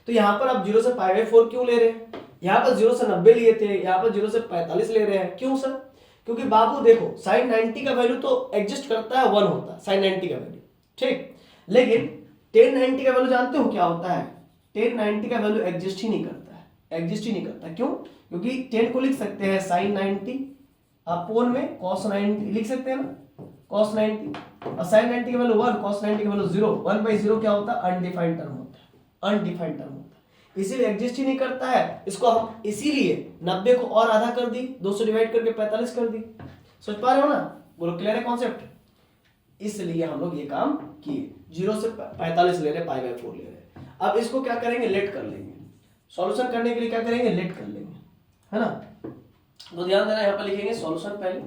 तो यहां पर आप 0 से पाई बाय 4 क्यों ले रहे हैं, यहां पर 0 से 90 लिए थे, यहां पर 0 से 45 ले रहे हैं, क्यों सर, क्योंकि बाबू देखो साइन 90 का वैल्यू तो एग्जिस्ट करता है 1 होता है साइन 90 का वैल्यू, ठीक, लेकिन 1090 का वैल्यू जानते हो क्या होता है, 1090 का वैल्यू एग्जिस्ट ही नहीं करता है, एग्जिस्ट ही नहीं करता, क्यों, क्योंकि 10 को लिख सकते हैं साइन 90 अपोन में कॉस 90 लिख सकते हैं ना, कॉस 90, और साइन 90 का वैल्यू 1, कॉस 90 का वैल्यू 0, 1/0 क्या होता है, अनडिफाइंड टर्म होता है, अनडिफाइंड टर्म होता है, इसीलिए एग्जिस्ट ही नहीं करता है। इसको हम इसीलिए 90 को और आधा कर दी, 2 से डिवाइड करके 45 कर दी, सोच पा रहे हो ना, बोलो क्लियर है कॉन्सेप्ट, इसलिए हम लोग ये काम किए, 0 से 45 ले रहे, पाई बाय 4 ले रहे। अब इसको क्या करेंगे, लेट कर लेंगे, सॉल्यूशन करने के लिए क्या करेंगे, लेट कर लेंगे, है ना। तो ध्यान देना, यहाँ पर लिखेंगे सॉल्यूशन पहले,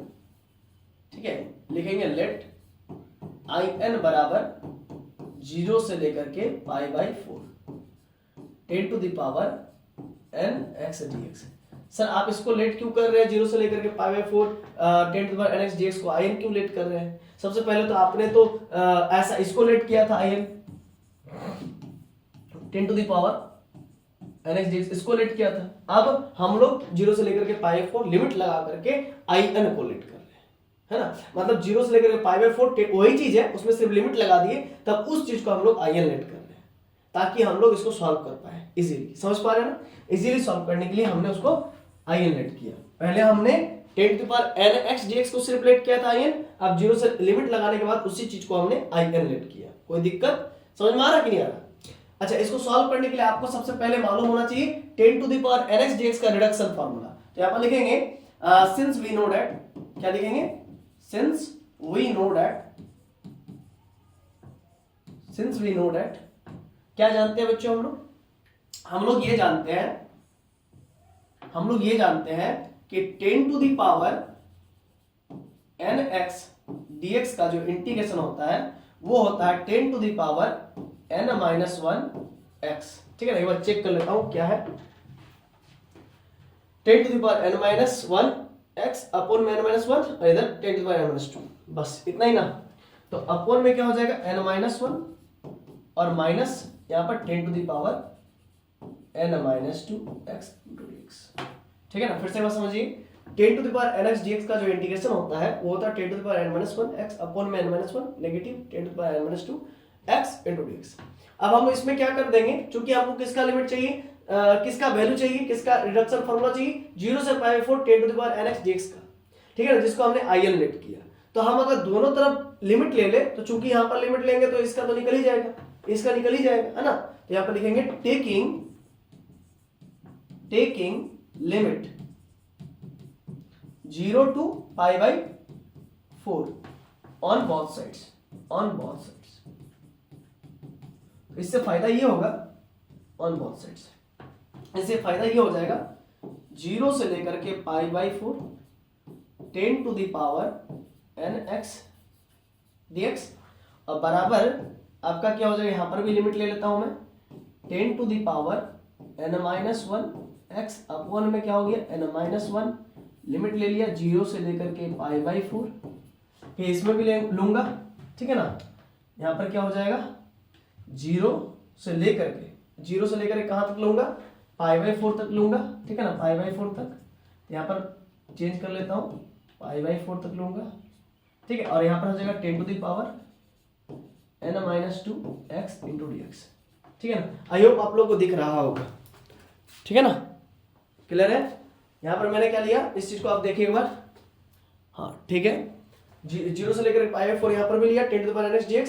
ठीक है, लिखेंगे लेट आई एन बराबर 0 से लेकर के pi by 4 10 to the power n x dx। Sir आप इसको लेट क्यों कर रहे हैं, 0 से लेकर के pi by 4 10 to the power n x dx को आई एन क्यों लेट कर रहे हैं। सबसे पहले तो आपने तो ऐसा इसको लेट किया था I N 10 to the power N x D X इसको लेट किया था। अब हम लोग 0 से लेकर के पाई 4 लिमिट लगा करके आई एन को लेट कर रहे हैं, है ना। मतलब 0 से लेकर के पाई 4 वही चीज है, उसमें सिर्फ लिमिट लगा दिए, तब उस चीज को हम लोग आई एन लेट कर रहे हैं ताकि हम लोग इसको सॉल्व कर पाए इजीली। समझ पा रहे हैं ना। इजीली सॉल्व करने के लिए हमने उसको आई एन लेट किया। पहले हमने 10 to the power N x D X को सिर्फ लेट किया था आई एन, अब 0 से लिमिट लगाने के बाद उसी चीज को हमने आई एन लेट किया। कोई दिक्कत समझ में आ रहा कि नहीं आ रहा? अच्छा, इसको सॉल्व करने के लिए आपको सबसे पहले मालूम होना चाहिए 10 to the power N x D x का रिडक्शन फार्मूला। तो यहाँ पर लिखेंगे सिंस वी नो दैट, क्या लिखेंगे? सिंस वी नो दैट, क्या जानते हैं बच्चों हम लोग ये जानते हैं कि 10 to the power N x D x का जो इंटीग्रेशन होता है वो होता है 10 to the power n minus 1 X. ठीक है ना, एक बार चेक कर लेता हूं क्या है। 10 to the power n minus 1 X upon में n माइनस 1 और इधर 10 to the power n minus 2, बस इतना ही ना। तो अपॉन में क्या हो जाएगा n माइनस 1 और माइनस यहाँ पर 10 to the power n minus 2 x into dx। ठीक है ना, फिर से बात समझिए। 10 to the power n x dx का जो इंटीग्रेशन होता है वो होता है 10 to the power n minus 1 x upon में n minus 1 negative 10 to the power n minus 2 x into dx। अब हम इसमें क्या कर देंगे, क्योंकि आपको किसका लिमिट चाहिए, किसका वैल्यू चाहिए, किसका रिडक्शन फार्मूला चाहिए, 0 से pi 4 10 to the power n x dx का। ठीक है ना, जिसको हमने आई एन लेट किया। तो हम अगर दोनों तरफ लिमिट ले ले तो चूंकि यहाँ पर लिमिट लेंगे तो इसका तो निकल ही जाएगा, इसका निकल ही जाएगा, है ना। तो यहाँ पर लिखेंगे taking limit 0 to pi by 4 on both sides. इससे फायदा ये होगा ऑन बोथ साइड्स, इससे फायदा ये हो जाएगा 0 से लेकर के pi by 4 10 to the power n x dx और बराबर आपका क्या हो जाएगा, यहां पर भी लिमिट ले लेता हूं मैं 10 to the power n minus 1 x upon में क्या हो गया n माइनस 1, लिमिट ले लिया 0 से लेकर के पाई बाई 4, फिर इसमें भी लूंगा। ठीक है ना, यहाँ पर क्या हो जाएगा 0 से लेकर के कहाँ तक लूंगा, पाई बाई 4 तक लूंगा। ठीक है ना, पाई बाई 4 तक, यहाँ पर चेंज कर लेता हूँ पाई बाई 4 तक लूंगा। ठीक है, और यहाँ पर हो जाएगा 10 to the power n minus 2 x into dx। ठीक है ना, आई होप आप लोग को दिख रहा होगा। ठीक है ना, क्लियर है। यहाँ पर मैंने क्या लिया, इस चीज को आप देखिए एक बार। हाँ ठीक है, 0 से लेकर पाई बाई 4 यहाँ पर भी लिया 10 to the power n x dx,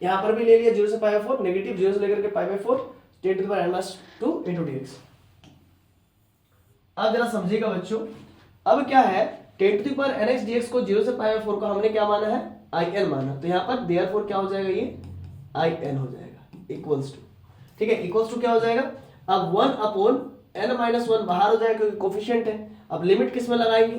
यहाँ पर भी ले लिया 0 से पाई बाई 4 नेगेटिव 0 से लेकर के pi by 4 10 to the power n minus 2 into dx। अब जरा समझिएगा बच्चों, अब क्या है 10 to the power n x dx को 0 से पाई बाई 4 को हमने क्या माना है, आई एन माना। तो यहाँ पर देयरफॉर क्या हो जाएगा, ये आई एन हो जाएगा इक्वल्स टू। ठीक है, इक्वल्स टू क्या हो जाएगा, अब 1 अपॉन n माइनस 1 बाहर हो जाएगा क्योंकि कोफिशिएंट है। अब लिमिट किस में लगाएंगे,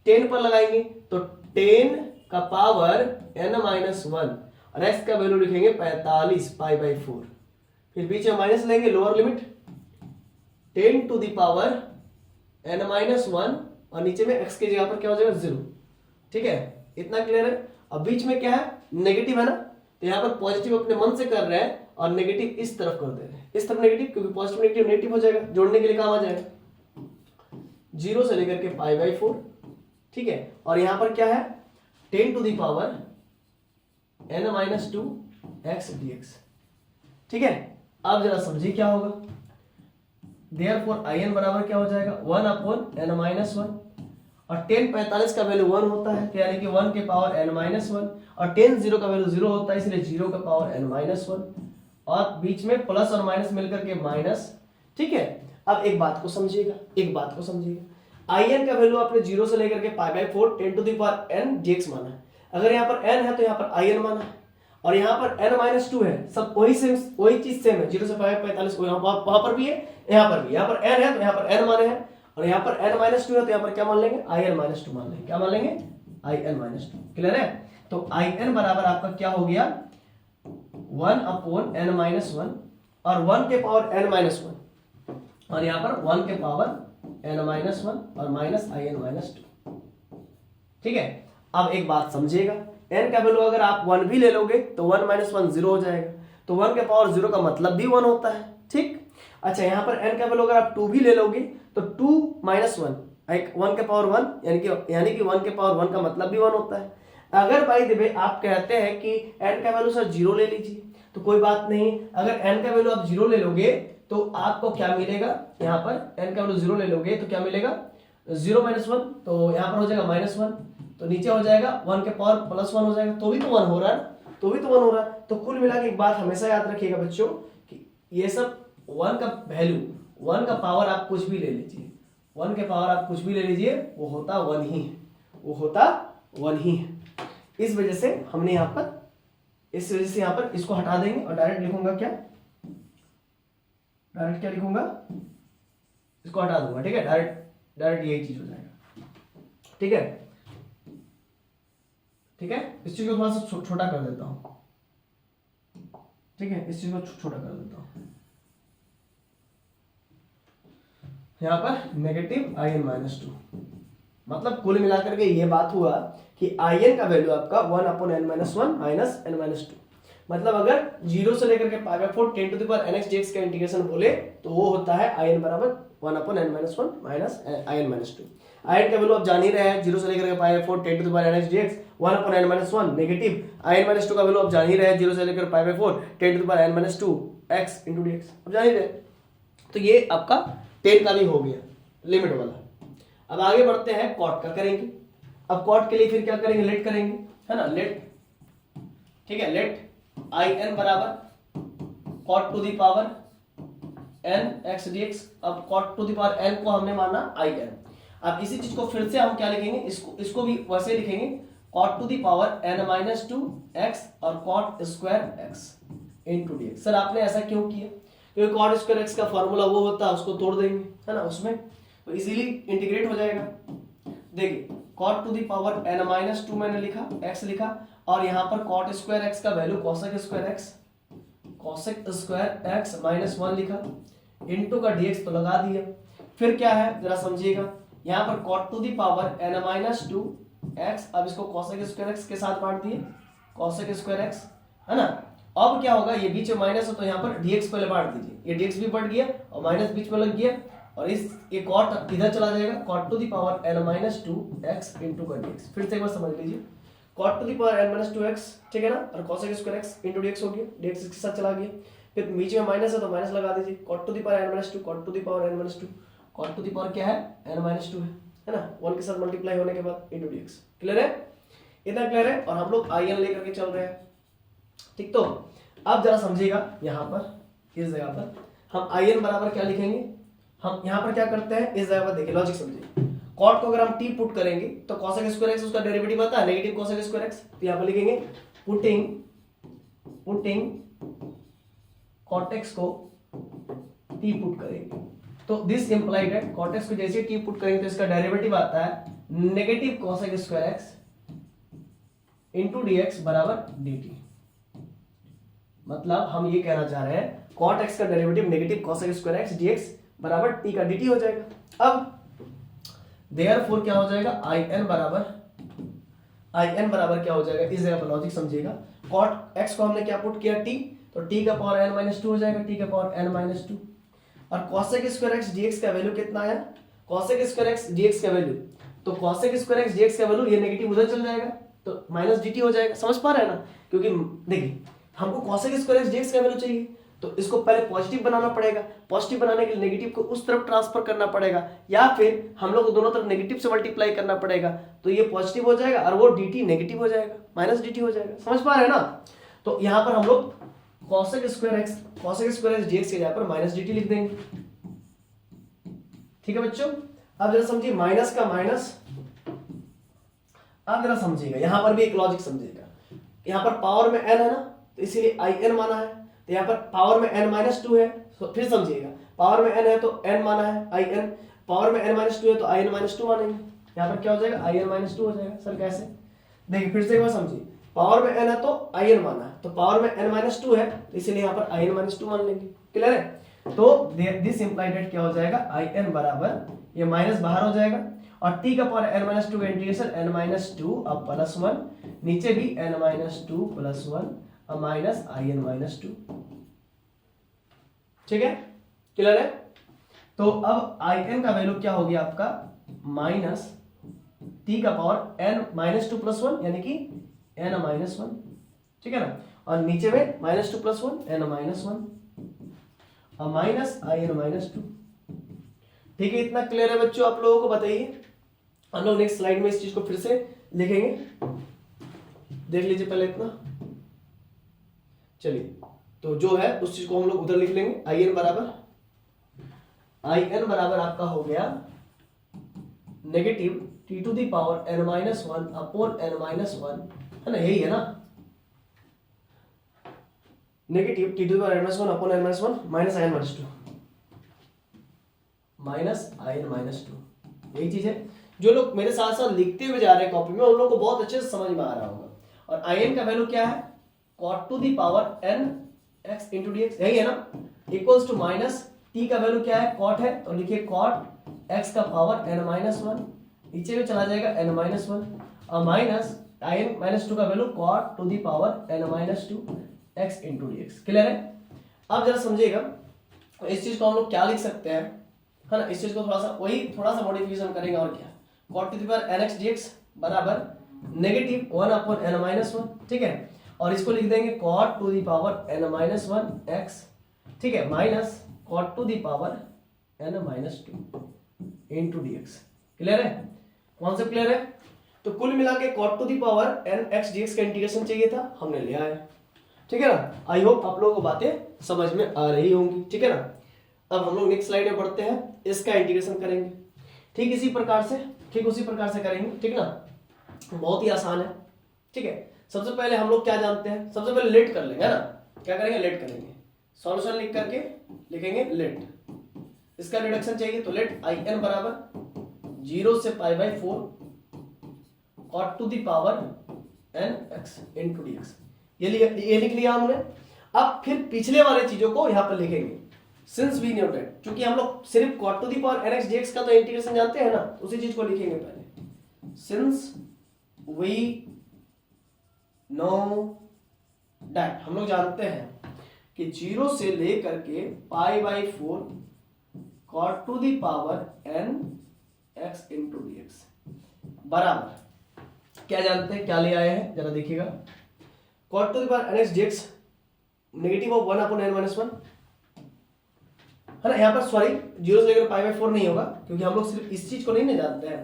10 पर लगाएंगे, तो 10 का पावर n माइनस 1 और x का वैल्यू लिखेंगे 45 पाई बाई 4, फिर बीच में माइनस लेंगे, lower limit 10 to the power n minus 1 और नीचे में x की जगह पर क्या हो जाएगा 0। ठीक है, इतना क्लियर है। अब बीच में क्या है, नेगेटिव है ना, तो यहाँ पर पॉजिटिव अपने मन से कर रहे हैं और नेगेटिव इस तरफ कर दे रहे हैं, इस तरफ नेगेटिव, क्योंकि पॉजिटिव नेगेटिव नेगेटिव हो जाएगा, जोड़ने के लिए काम आ जाएगा 0 से लेकर के पाई बाई 4। ठीक है, और यहाँ पर क्या है 10 to the power n minus 2 x dx। ठीक है, अब जरा समझिए क्या होगा, देयरफॉर in बराबर क्या हो जाएगा 1 अपॉन n माइनस 1 और 10 45 का वैल्यू 1 होता है, तो यानी कि 1 के पावर n माइनस 1 और 10 0 का वैल्यू 0 होता है, इसलिए 0 का पावर n माइनस 1 और बीच में प्लस और माइनस मिलकर के माइनस। ठीक है, अब एक बात को समझिएगा, in का वैल्यू आपने 0 से लेकर के pi by 4 10 to the power n dx माना है। अगर यहाँ पर n है तो यहाँ पर in माना है, और यहाँ पर n माइनस 2 है, सब वही चीज सेम है, 0 से पाई 45 वहां पर भी है, यहाँ पर भी, यहाँ पर n है तो यहाँ पर n माने हैं, और यहाँ पर n माइनस 2 है तो यहाँ पर क्या मान लेंगे, in माइनस 2 मान लेंगे। क्या मान लेंगे, in माइनस 2। क्लियर है, तो in बराबर आपका क्या हो गया 1 अपॉन n माइनस 1 और 1 के पावर n माइनस 1 और यहाँ पर 1 के पावर n माइनस 1 और माइनस in माइनस 2। ठीक है, अब एक बात समझिएगा, n का वैल्यू अगर आप 1 भी ले लोगे तो 1 माइनस 1 0 हो जाएगा, तो 1 के पावर 0 का मतलब भी 1 होता है। ठीक, अच्छा यहाँ पर n का वैल्यू अगर आप 2 भी ले लोगे तो 2 माइनस 1 एक 1 के पावर 1 यानी कि 1 के पावर 1 का मतलब भी 1 होता है। अगर भाई देवे आप कहते हैं कि n का वैल्यू सर 0 ले लीजिए तो कोई बात नहीं, अगर n का वैल्यू आप 0 ले लोगे तो आपको क्या मिलेगा, यहाँ पर n का वैल्यू 0 ले लोगे तो क्या मिलेगा 0 माइनस 1, तो यहाँ पर हो जाएगा माइनस 1, तो नीचे हो जाएगा 1 के पावर प्लस 1 हो जाएगा, तो भी तो 1 हो रहा है, तो भी तो 1 हो रहा है। तो कुल मिला के एक बात हमेशा याद रखिएगा बच्चों कि ये सब 1 का वैल्यू 1 का पावर आप कुछ भी ले लीजिए, 1 के पावर आप कुछ भी ले लीजिए वो होता 1 ही है, वो होता 1 ही है। इस वजह से हमने यहाँ पर यहाँ पर इसको हटा देंगे और डायरेक्ट लिखूंगा क्या, डायरेक्ट क्या लिखूंगा, इसको हटा दूंगा, ठीक है, डायरेक्ट यही चीज हो जाएगा, ठीक है, ठीक है। इस चीज को थोड़ा सा छोटा कर देता हूं, ठीक है, इस चीज को छोटा कर देता हूं, यहां पर नेगेटिव in-2, मतलब कुल मिलाकर के ये बात हुआ कि in का वैल्यू आपका 1/n-1 माइनस n-2, मतलब अगर 0 से लेकर के π/4 10 to the power nx dx का इंटीग्रेशन बोले तो वो होता है in बराबर 1/n-1 माइनस in-2। in का वैल्यू आप जान ही रहे हैं, 0 से लेकर के π/4 10 to the power nx dx 1/n-1 negative, in-2 का वैल्यू आप जान ही रहे हैं, 0 से लेकर π/4 10 to the power n-2 x into dx आप जान ही रहे। तो ये आपका 10 का भी हो गया लिमिट वाला। अब आगे बढ़ते हैं कॉट का करेंगे। अब कॉट के लिए फिर क्या करेंगे, लेट करेंगे, है ना, लेट, ठीक है, लेट in बराबर cot to the power n x dx। अब cot to the power n को हमने माना in। अब इसी चीज को फिर से हम क्या लिखेंगे, इसको भी वैसे लिखेंगे cot to the power n-2 x और cot square x into dx। Sir आपने ऐसा क्यों किया, क्योंकि कॉट स्क्वायर x का फॉर्मूला वो होता है, उसको तोड़ देंगे, है ना, उसमें तो इजीली इंटीग्रेट हो जाएगा। देखिए cot to the power n-2 मैंने लिखा, x लिखा, और यहाँ पर कॉट स्क्वायर x का value cosec square x minus 1 लिखा, इनटू का dx तो लगा दिया। फिर क्या है जरा समझिएगा, यहाँ पर cot to the power n-2 x, अब इसको कोसेक स्क्वायर x के साथ बांट दिए, कोसेक स्क्वायर x, है ना। अब क्या होगा, ये बीच में माइनस है तो यहाँ पर dx पहले बांट दीजिए, ये dx भी बढ़ गया और माइनस बीच में लग गया, और ये कॉट इधर चला जाएगा, cot to the power n-2 x into का dx। फिर से एक बार समझ लीजिए, cot to the power n-2 x, ठीक है ना, और cosec square x into dx हो गया, dx इसके साथ चला गया, फिर बीच में माइनस है तो माइनस लगा दीजिए, cot to the power n-2, cot to the power n-2, cot to the power क्या है n-2 है ना, 1 के साथ मल्टीप्लाई होने के बाद इनटू dx। क्लियर है, इतना क्लियर है, और हम लोग in लेकर के चल रहे हैं, ठीक। तो अब जरा समझिएगा, यहाँ पर इस जगह पर हम in बराबर क्या लिखेंगे, हम यहाँ पर क्या करते हैं, इस जगह पर देखिए लॉजिक समझिए, कॉट को अगर हम t पुट करेंगे तो कोसेक स्क्वायर x उसका डेरिवेटिव आता है नेगेटिव कोसेक स्क्वायर x, तो यहाँ पर लिखेंगे पुटिंग कॉट x को t पुट करेंगे, तो दिस इंप्लाइड है कॉट x को जैसे t पुट करेंगे तो इसका डेरिवेटिव आता है negative cosec square x into dx बराबर dt। मतलब हम ये कहना चाह रहे हैं कॉट x का derivative negative cosec square x dx बराबर t का dt हो जाएगा। अब देयरफॉर क्या हो जाएगा, in बराबर क्या हो जाएगा, इस जगह पर लॉजिक समझिएगा, कॉट x को हमने क्या पुट किया t, तो t का पावर n-2 हो जाएगा, t का पावर n-2, और कोसेक स्क्वायर x dx का वैल्यू कितना आया, कोसेक स्क्वायर x dx का वैल्यू, तो कोसेक स्क्वायर x dx का वैल्यू ये नेगेटिव उधर चल जाएगा तो माइनस dt हो जाएगा, समझ पा रहे हैं ना, क्योंकि देखिए हमको कोसेक स्क्वायर x dx का वैल्यू चाहिए तो इसको पहले पॉजिटिव बनाना पड़ेगा, पॉजिटिव बनाने के लिए नेगेटिव को उस तरफ ट्रांसफर करना पड़ेगा, या फिर हम लोग को दोनों तरफ नेगेटिव से मल्टीप्लाई करना पड़ेगा, तो ये पॉजिटिव हो जाएगा और वो dt नेगेटिव हो जाएगा, माइनस dt हो जाएगा, समझ पा रहे हैं ना। तो यहाँ पर हम लोग कोसेक स्क्वायर x dx के जगह पर माइनस dt लिख देंगे, ठीक है बच्चों। अब जरा समझिए माइनस का माइनस, अब जरा समझिएगा यहाँ पर भी एक लॉजिक समझिएगा, यहाँ पर पावर में n है ना, तो इसीलिए in माना है, तो यहाँ पर पावर में n-2 है, तो फिर समझिएगा पावर में n है तो n माना है in, पावर में n-2 है तो in-2 मानेंगे, यहाँ पर क्या हो जाएगा in-2 हो जाएगा। सर कैसे, देखिए फिर से एक बार समझिए, पावर में n है तो in माना है, तो पावर में n-2 है तो इसीलिए यहाँ पर in-2 मान लेंगे, क्लियर है। तो दिस इंप्लाइड क्या हो जाएगा, in बराबर ये माइनस बाहर हो जाएगा और t का पावर n-2 का इंटीग्रेशन n-2 अब +1, नीचे भी n-2 +1 माइनस in-2, ठीक है। क्लियर है? तो अब आई एन का वैल्यू क्या हो गया आपका माइनस टी का power N minus two plus one यानी कि एन माइनस वन, ठीक है ना, और नीचे में minus two plus one n minus one और minus I N minus two. ठीक है, इतना क्लियर है बच्चों आप लोगों को? बताइए। हम लोग नेक्स्ट स्लाइड में इस चीज को फिर से लिखेंगे, देख लीजिए पहले इतना। चलिए, तो जो है उस चीज को हम लोग उधर लिख लेंगे। आई एन बराबर आपका हो गया negative t to the power N minus one upon n minus one, है ना, यही है ना, negative t to the power N minus one upon n minus one minus I N minus two, minus I N minus two, यही चीज है। जो लोग मेरे साथ साथ लिखते हुए जा रहे हैं कॉपी में उन लोगों को बहुत अच्छे से समझ में आ रहा होगा। और आई एन का वैल्यू क्या है, cot to the power N x into D x, यही है ना, इक्वल्स टू माइनस टी का वैल्यू क्या है, cot है, तो लिखिए cot एक्स का पावर एन माइनस वन, नीचे में चला जाएगा एन माइनस वन, और minus I N minus two का value cot to the power N minus two x into D x. Clear है? आप जरा समझिएगा, इस चीज को हम लोग क्या लिख सकते हैं, है ना, इस चीज को थोड़ा सा मॉडिफिकेशन करेंगे और क्या, cot to the power N x D x बराबर negative one upon n minus one, ठीक है, और इसको लिख देंगे cot to the power N minus one x, ठीक है, minus cot to the power N minus two into D x. Clear है? कॉन्सेप्ट क्लियर है? तो कुल मिला के cot to the power N x D x का इंटीग्रेशन चाहिए था, हमने लिया है, ठीक है ना। आई होप आप लोगों को बातें समझ में आ रही होंगी, ठीक है ना। अब हम लोग नेक्स्ट स्लाइड में बढ़ते हैं, इसका इंटीग्रेशन करेंगे, ठीक इसी प्रकार से, ठीक उसी प्रकार से करेंगे, ठीक ना, बहुत ही आसान है, ठीक है। सबसे पहले हम लोग क्या जानते हैं, सबसे पहले लेट कर लेंगे, है ना, क्या करेंगे, लेट करेंगे, सॉल्यूशन लिख करके लिखेंगे लेट, इसका रिडक्शन चाहिए, तो लेट आई एन बराबर 0 से pi by 4 cot to the power N x into D x, ये लिख लिया हमने। अब फिर पिछले वाले चीजों को यहाँ पर लिखेंगे, सिंस वी नो दैट, क्योंकि हम लोग सिर्फ cot to the power N x D x का तो इंटीग्रेशन जानते हैं ना, उसी चीज को लिखेंगे पहले, सिंस वी नो दैट, हम लोग जानते हैं कि 0 से लेकर के pi by 4 cot to the power N x into D x बराबर, क्या जानते हैं, क्या ले आए हैं, जरा देखिएगा, cot to the power N x D x negative of 1 upon n minus 1, है ना, यहाँ पर सॉरी 0 से लेकर पाई बाई 4 नहीं होगा, क्योंकि हम लोग सिर्फ इस चीज को नहीं जानते हैं,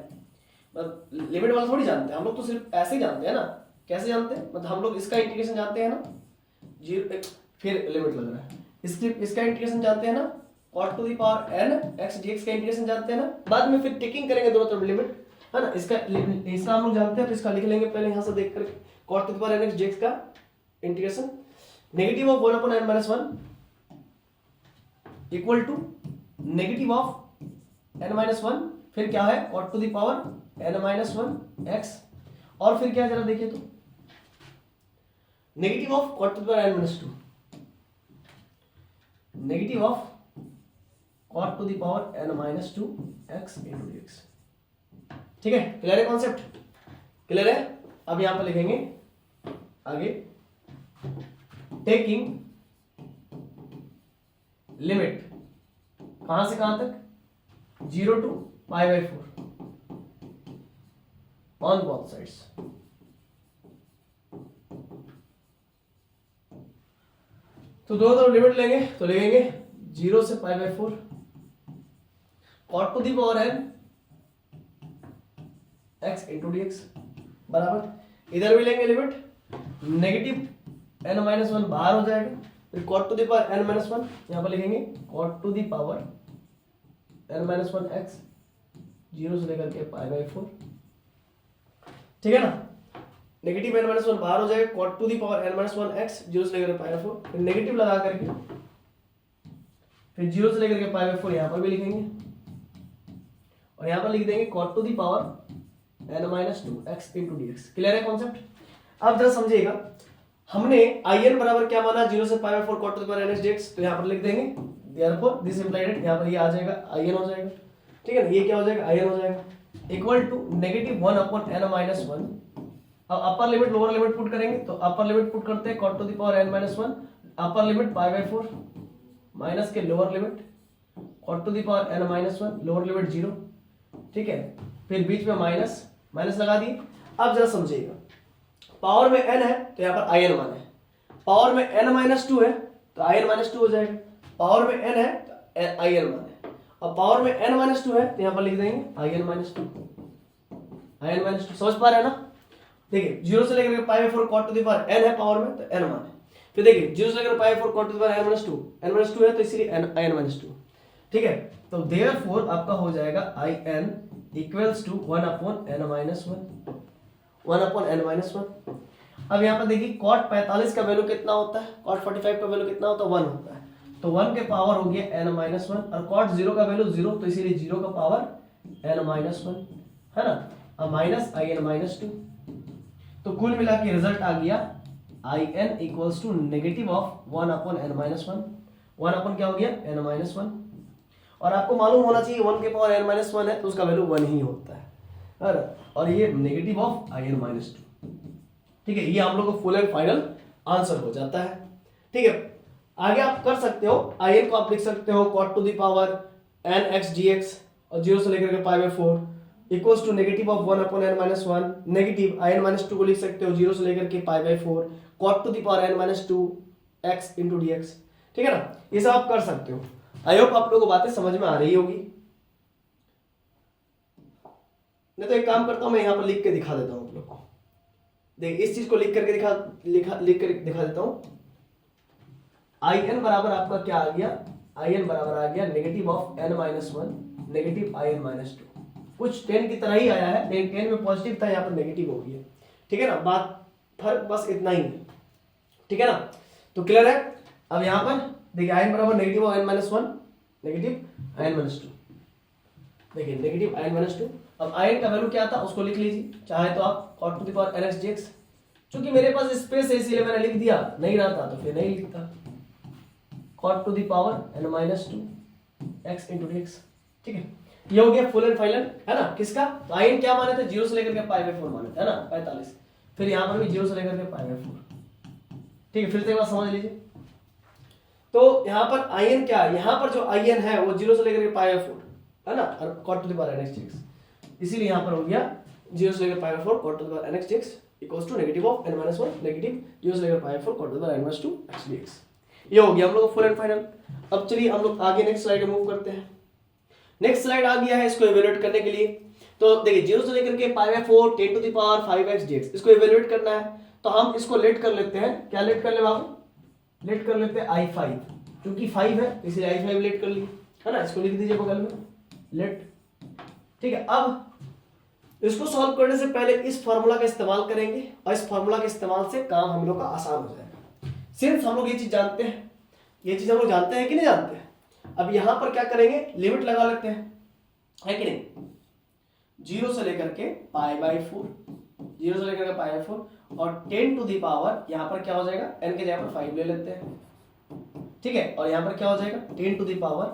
मतलब लिमिट वाला थोड़ी जानते हैं हम लोग, तो सिर्फ ऐसे ही जानते हैं ना, कैसे जानते हैं, मतलब हम लोग इसका इंटीग्रेशन जानते हैं ना, जीरो फिर लिमिट लग रहा है, इसका इंटीग्रेशन जानते हैं ना, cot to the power N x D x का इंटीग्रेशन जानते हैं ना, बाद में फिर टेकिंग करेंगे दोनों तरफ लिमिट, है ना, इसका हम लोग जानते हैं, तो इसका लिख लेंगे पहले यहाँ से देख कर, cot to the power N x D x का integration negative of 1 upon n minus 1 equal to negative of n minus 1, फिर क्या है cot to the power N minus 1 x, और फिर क्या जरा देखिए तो negative of cot to the power N minus 2, negative of cot to the power N minus 2 x into D x, ठीक है। क्लियर है कॉन्सेप्ट? क्लियर है? अब यहां पर लिखेंगे आगे, टेकिंग लिमिट कहां से कहां तक, 0 to pi by 4 on both sides, तो दोनों तरफ लिमिट लेंगे, तो लिखेंगे 0 से pi by 4 cot to the power N x into D x बराबर, इधर भी लेंगे लिमिट, नेगेटिव एन माइनस 1 बाहर हो जाएगा, फिर cot to the power N minus 1 यहां पर लिखेंगे cot to the power N minus 1 x 0 से लेकर के पाई बाई 4, ठीक है ना, नेगेटिव एन माइनस 1 बाहर हो जाएगा, cot to the power N minus 1 x 0 से लेकर पाई बाई 4, फिर नेगेटिव लगा करके फिर 0 से लेकर के पाई बाई 4 यहां पर भी लिखेंगे, और यहां पर लिख देंगे cot to the power N minus 2 x into D x. Clear है कॉन्सेप्ट? अब जरा समझिएगा, हमने आई एन बराबर क्या माना, 0 से pi by 4 cot to the power N x D x, तो यहां पर लिख देंगे देयरफॉर दिस इंप्लाइड, यहां पर ये आ जाएगा आई एन हो जाएगा, ठीक है ना, ये क्या हो जाएगा, आई एन हो जाएगा, equal to negative 1 upon n minus 1, अब upper limit lower limit put करेंगे, तो अपर लिमिट पुट करते हैं cot to the power N minus 1, upper limit pi by 4 minus के lower limit cot to the power n minus one, lower limit 0, ठीक है, फिर बीच में माइनस, माइनस लगा दी। अब जरा समझिएगा, पावर में n है तो यहाँ पर in मान है, पावर में n माइनस टू है तो in माइनस टू हो जाएगा, पावर में n है तो in मान है, और पावर में n माइनस टू है तो यहाँ पर लिख देंगे in minus two, in minus two. समझ पा रहे हैं ना? देखिए 0 से लेकर pi by 4 cot to the power n है पावर में तो n मान है, फिर देखिए 0 से लेकर pi by 4 cot to the power n minus two है तो इसीलिए in माइनस टू, ठीक है। तो देयरफॉर आपका हो जाएगा in equals to 1 upon n minus one, 1 upon n minus one. अब यहाँ पर देखिए cot 45 का वैल्यू कितना होता है, cot 45 का वैल्यू कितना होता है, 1 होता है, तो 1 के पावर हो गया n माइनस वन, और cot 0 का वैल्यू 0 तो इसीलिए 0 का पावर n माइनस वन, है ना, अब माइनस in माइनस टू, तो कुल मिला के रिजल्ट आ गया in equals to negative of 1 upon n minus one, 1 upon क्या हो गया n माइनस वन, और आपको मालूम होना चाहिए 1 के पावर n माइनस वन है तो उसका वैल्यू 1 ही होता है, और ये negative of in minus two, ठीक है। ये हम लोग को फुल एंड फाइनल आंसर हो जाता है, ठीक है। आगे आप कर सकते हो, in को आप लिख सकते हो cot to the power n x dx, और 0 से लेकर के pi by 4 equals to negative of 1 upon n minus one, negative in minus two को लिख सकते हो 0 से लेकर के pi by 4 cot to the power n minus two x into D x, ठीक है ना, ये सब आप कर सकते हो। आई होप आप लोगों को बातें समझ में आ रही होगी। नहीं तो एक काम करता हूं, मैं यहाँ पर लिख के दिखा देता हूँ आप लोग को, देख इस चीज को लिख करके लिख कर दिखा देता हूँ। in बराबर आपका क्या आ गया, in बराबर आ गया negative of n minus one, negative in minus to, कुछ 10 की तरह ही आया है, लेकिन 10 में पॉजिटिव था, यहाँ पर नेगेटिव हो गया, ठीक है ना, बात फर्क बस इतना ही है, ठीक है ना, तो क्लियर है। अब यहाँ पर देखिए in बराबर negative of n minus one, negative in minus two, देखिए नेगेटिव in माइनस टू। अब in का वैल्यू क्या था उसको लिख लीजिए, चाहे तो आप cot to the power nx dx, क्योंकि मेरे पास स्पेस है इसीलिए मैंने लिख दिया, नहीं रहता तो फिर नहीं लिखता, cot to the power n minus two x into dx, ठीक है। ये हो गया फुल एंड फाइनल, है ना, किसका, तो in क्या माने थे, 0 से लेकर के पाई बाई 4 माने थे, है ना, 45, फिर यहाँ पर भी 0 से लेकर के पाई बाई 4, ठीक है। फिर से एक बार समझ लीजिए, तो यहाँ पर in क्या है, यहाँ पर जो in है वो 0 से लेकर के पाई बाई 4, है ना, और cot to the power nx dx, इसीलिए यहाँ पर हो गया 0 से लेकर pi by 4 cot to the power nx dx equals to negative of n minus one, negative 0 से लेकर pi by 4 cot to the power n minus two x dx। ये हो गया हम लोग का फुल एंड फाइनल। अब चलिए हम लोग आगे नेक्स्ट स्लाइड में मूव करते हैं। नेक्स्ट स्लाइड आ गया है इसको इवैल्यूएट करने के लिए, तो देखिए 0 से लेकर के pi by 4 10 to the power 5x dx, इसको इवैल्यूएट करना है, तो हम इसको लेट कर लेते हैं, क्या लेट कर ले बाबू, लेट कर लेते हैं i5, क्योंकि 5 है इसलिए i5 लेट कर लिए, है ना, इसको लिख दीजिए बगल में लेट, ठीक है। अब इसको सॉल्व करने से पहले इस फार्मूला का इस्तेमाल करेंगे, और इस फार्मूला के इस्तेमाल से काम हम लोग का आसान हो जाएगा। सिर्फ हम लोग ये चीज जानते हैं, ये चीज हम लोग जानते हैं कि नहीं जानते हैं। अब यहां पर क्या करेंगे, लिमिट लगा लेते हैं, है कि नहीं, 0 से लेकर के पाई बाई 4, 0 से लेकर के पाई बाई 4, और 10 टू द पावर यहाँ पर क्या हो जाएगा, n के जगह पर 5 ले लेते हैं, ठीक है, और यहाँ पर क्या हो जाएगा 10 टू द पावर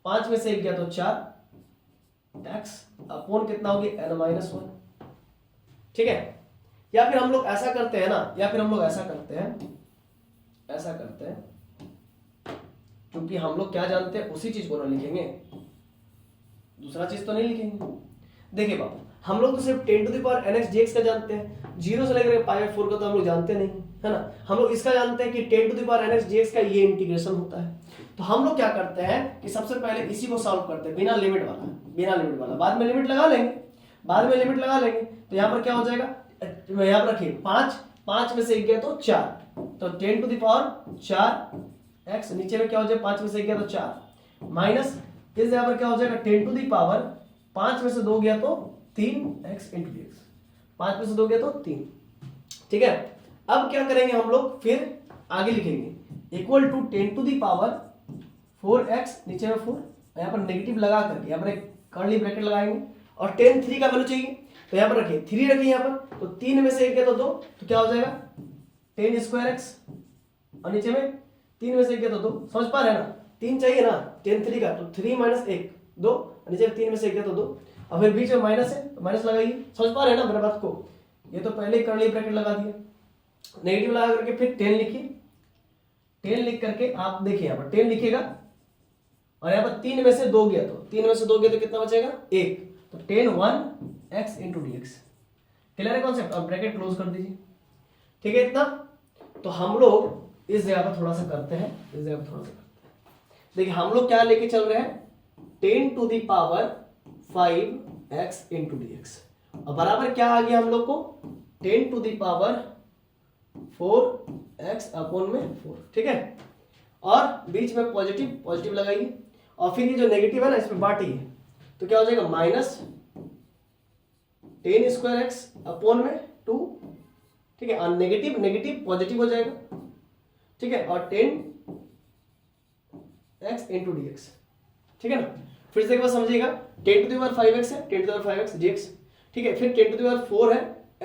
5 में से 1 गया तो 4 x अपॉन कितना होगी n माइनस वन, ठीक है। या फिर हम लोग ऐसा करते हैं ना, या फिर हम लोग ऐसा करते हैं, क्योंकि हम लोग क्या जानते हैं उसी चीज को ना लिखेंगे, दूसरा चीज तो नहीं लिखेंगे। देखिए बाबू, हम लोग तो सिर्फ 10 to the power nx dx का जानते हैं, 0 से लेकर पाई बाई 4 का तो हम लोग जानते नहीं, है ना। हम लोग इसका जानते हैं कि 10 to the power nx dx का ये इंटीग्रेशन होता है। तो हम लोग क्या करते हैं कि सबसे पहले इसी को सॉल्व करते हैं बिना लिमिट वाला, बाद में लिमिट लगा लेंगे, तो यहाँ पर क्या हो जाएगा, यहाँ पर रखिए 5 में से 1 गया तो 4, तो 10 टू द पावर 4 x, नीचे में क्या हो जाएगा 5 में से 1 गया तो 4, माइनस इस यहाँ पर क्या हो जाएगा 10 टू द पावर 5 में से 2 गया तो 3x इंटू dx, 5 में से 2 गया तो 3, ठीक है। अब क्या करेंगे हम लोग, फिर आगे लिखेंगे equal to 10 to the power 4x, नीचे में 4, यहाँ पर नेगेटिव लगा करके यहाँ पर एक कर्ली ब्रैकेट लगाएंगे, और 10 3 का वैल्यू चाहिए तो यहाँ पर रखिए 3 रखिए यहाँ पर, तो 3 में से 1 गया तो 2, तो क्या हो जाएगा 10 स्क्वायर x, और नीचे में 3 में से 1 गया तो 2, समझ पा रहे हैं ना, 3 चाहिए ना 10 3 का, तो 3 माइनस 1 2, नीचे में 3 में से 1 गया तो 2, और फिर बीच में माइनस है तो माइनस लगाइए, समझ पा रहे हैं ना मेरे बात को। ये तो पहले ही कर्ली ब्रैकेट लगा दिया, नेगेटिव लगा करके फिर 10 लिखिए, 10 लिख करके आप देखिए यहाँ पर 10 लिखिएगा, और यहाँ पर 3 में से 2 गया, तो 3 में से 2 गया तो कितना बचेगा 1, तो tan 1 x into D x. Clear है कॉन्सेप्ट? अब ब्रैकेट क्लोज कर दीजिए। ठीक है इतना। तो हम लोग इस जगह पर थोड़ा सा करते हैं, इस जगह पर थोड़ा सा करते हैं। देखिए हम लोग क्या लेके चल रहे हैं, 10 to the power 5x into D x, और बराबर क्या आ गया हम लोग को 10 to the power 4x upon में 4। ठीक है, और बीच में पॉजिटिव पॉजिटिव लगाइए, और फिर ये जो नेगेटिव है ना इसमें बांटिए, तो क्या हो जाएगा माइनस 10 स्क्वायर एक्स अपॉन में 2। ठीक है, और नेगेटिव नेगेटिव पॉजिटिव हो जाएगा। ठीक है, और 10 x इंटू डी एक्स। ठीक है ना, फिर से एक बार समझिएगा, 10 टू द पावर 5x है, 10 to the power 5x dx। ठीक है, फिर 10 टू द पावर 4 है,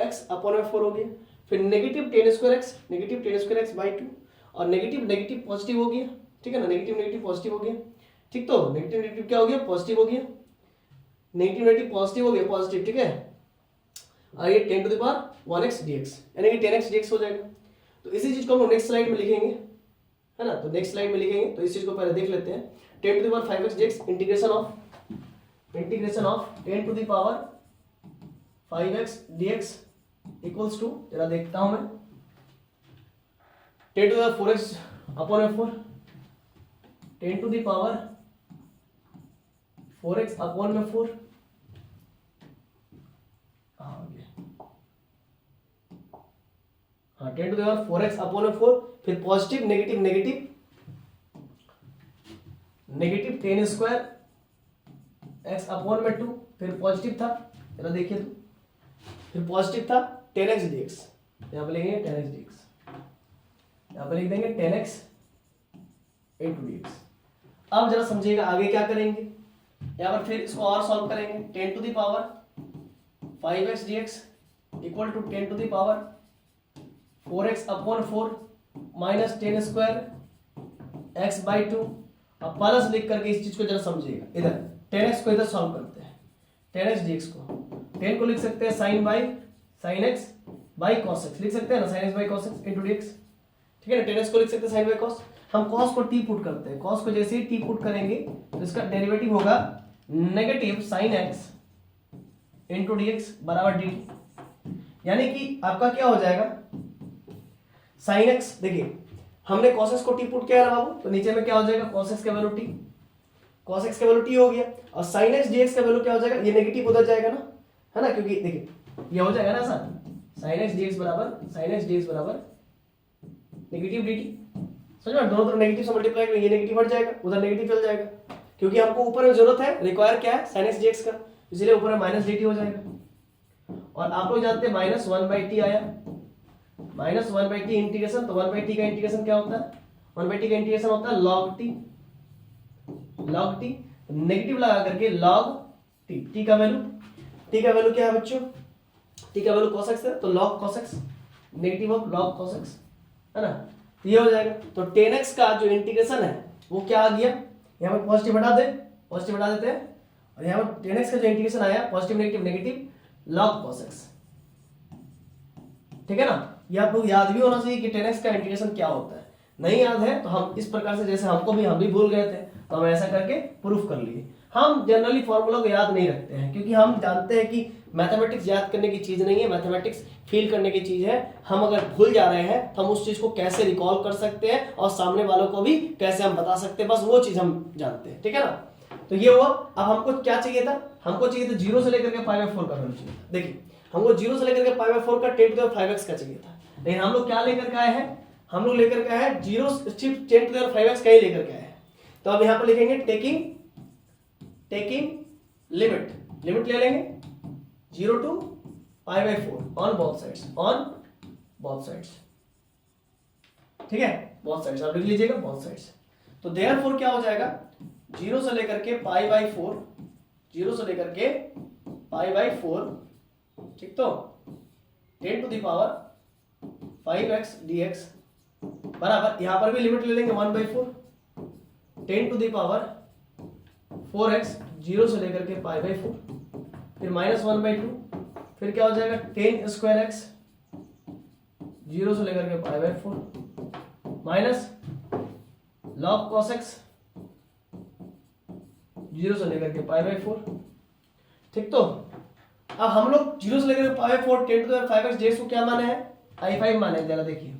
x अपॉन में 4 हो गया, फिर negative 10 square x, negative 10 square x by 2, और नेगेटिव नेगेटिव पॉजिटिव हो गया। ठीक है ना, नेगेटिव नेगेटिव पॉजिटिव हो गया। ठीक, तो नेगेटिव नेगेटिव क्या हो गया, पॉजिटिव हो गया, नेगेटिव नेगेटिव पॉजिटिव हो गया, पॉजिटिव। ठीक है, और ये 10 to the power 1x dx, यानी कि 10x dx हो जाएगा। तो इसी चीज को हम नेक्स्ट स्लाइड में लिखेंगे, है ना, तो नेक्स्ट स्लाइड में लिखेंगे। तो इस चीज को पहले देख लेते हैं, 10 to the power 5x dx integration of 10 to the power 5x dx equals to, जरा देखता हूं मैं, 10 to the power 4x upon में 4, 10 to the power 4x upon में 4, हाँ 10 to the power 4x upon में 4, फिर positive negative negative negative 10 square x upon में 2, फिर पॉजिटिव था, जरा देखिए तो, फिर पॉजिटिव था 10x dx, यहाँ पे लिखेंगे 10x dx, यहाँ पे लिख देंगे 10x इंटू dx। अब जरा समझिएगा आगे क्या करेंगे, यहाँ पर फिर इसको और सॉल्व करेंगे, 10 to the power 5x dx equal to 10 to the power 4x upon 4 minus 10 square x by 2। अब प्लस लिख करके इस चीज को जरा समझिएगा, इधर 10x को इधर सॉल्व करते हैं, 10x dx को 10 को लिख सकते हैं sine x by cos x, लिख सकते हैं ना, sine x by cos x into dx। ठीक है ना, 10x को लिख सकते हैं साइन बाई cos, हम cos को t पुट करते हैं, cos को जैसे ही t पुट करेंगे तो इसका डेरिवेटिव होगा negative sine x into dx बराबर dt, यानी कि आपका क्या हो जाएगा साइन x, देखिए हमने cos x को t पुट किया ना बाबू, तो नीचे में क्या हो जाएगा cos x का वैल्यू t, cos x का वैल्यू t हो गया, और sin x dx का वैल्यू क्या हो जाएगा, ये नेगेटिव उधर जाएगा ना, है ना, क्योंकि देखिए ये हो जाएगा ना ऐसा, sin x dx बराबर नेगेटिव dt। समझ में, दोनों तरफ नेगेटिव से मल्टीप्लाई करेंगे, ये नेगेटिव हट जाएगा, उधर नेगेटिव चल जाएगा, क्योंकि हमको ऊपर में जरूरत है, रिक्वायर क्या है sin x dx का, इसलिए ऊपर में माइनस dt हो जाएगा। और आप लोग जानते हैं माइनस 1/t आया, माइनस 1/t इंटीग्रेशन, तो 1/t का इंटीग्रेशन क्या होता है, 1/t का इंटीग्रेशन होता है log t, नेगेटिव लगा करके log t, t का वैल्यू क्या है बच्चों, t का वैल्यू cos x है, तो log cos x, negative of log cos x, है ना, ये हो जाएगा। तो 10x का जो इंटीग्रेशन है वो क्या आ गया, यहाँ पर पॉजिटिव हटा देते हैं, और यहाँ पर 10x का जो इंटीग्रेशन आया positive negative negative log cos x। ठीक है ना, ये आप लोग याद भी होना चाहिए कि 10x का इंटीग्रेशन क्या होता है, नहीं याद है तो हम इस प्रकार से, जैसे हम भी भूल गए थे तो हम ऐसा करके प्रूफ कर लिए। हम जनरली फॉर्मूला को याद नहीं रखते हैं, क्योंकि हम जानते हैं कि मैथमेटिक्स याद करने की चीज नहीं है, मैथमेटिक्स फील करने की चीज है। हम अगर भूल जा रहे हैं तो हम उस चीज को कैसे रिकॉल कर सकते हैं और सामने वालों को भी कैसे हम बता सकते हैं, बस वो चीज हम जानते हैं। ठीक है ना, तो ये हुआ। अब हमको क्या चाहिए था, हमको चाहिए था 0 से लेकर के π/4 का वैल्यू चाहिए था। देखिए हमको 0 से लेकर के π/4 का 10 टू द 5x का चाहिए था, लेकिन हम लोग क्या लेकर के आए हैं, हम लोग लेकर के आए हैं 0 सिर्फ 10 टू द 5x का ही लेकर के आए हैं। तो अब यहाँ पर लिखेंगे टेकिंग लिमिट ले लेंगे 0 टू π/4 ऑन बोथ साइड्स, ठीक है, बोथ साइड्स आप लिख लीजिएगा बोथ साइड्स। तो देयरफॉर क्या हो जाएगा, 0 से लेकर के π/4, 0 से लेकर के π/4, ठीक, तो 10 to the power 5x dx बराबर, यहां पर भी लिमिट ले लेंगे 1/4, 10 टू द पावर 4x, 0 से लेकर के π/4, फिर -1/2, फिर क्या हो जाएगा 10 स्क्वायर x, 0 से लेकर के π/4 माइनस log cos x 0 से लेकर के π/4। ठीक, तो अब हम लोग 0 से लेकर π/4 10⁵ dx को क्या माने हैं, i5 माने। जरा देखिए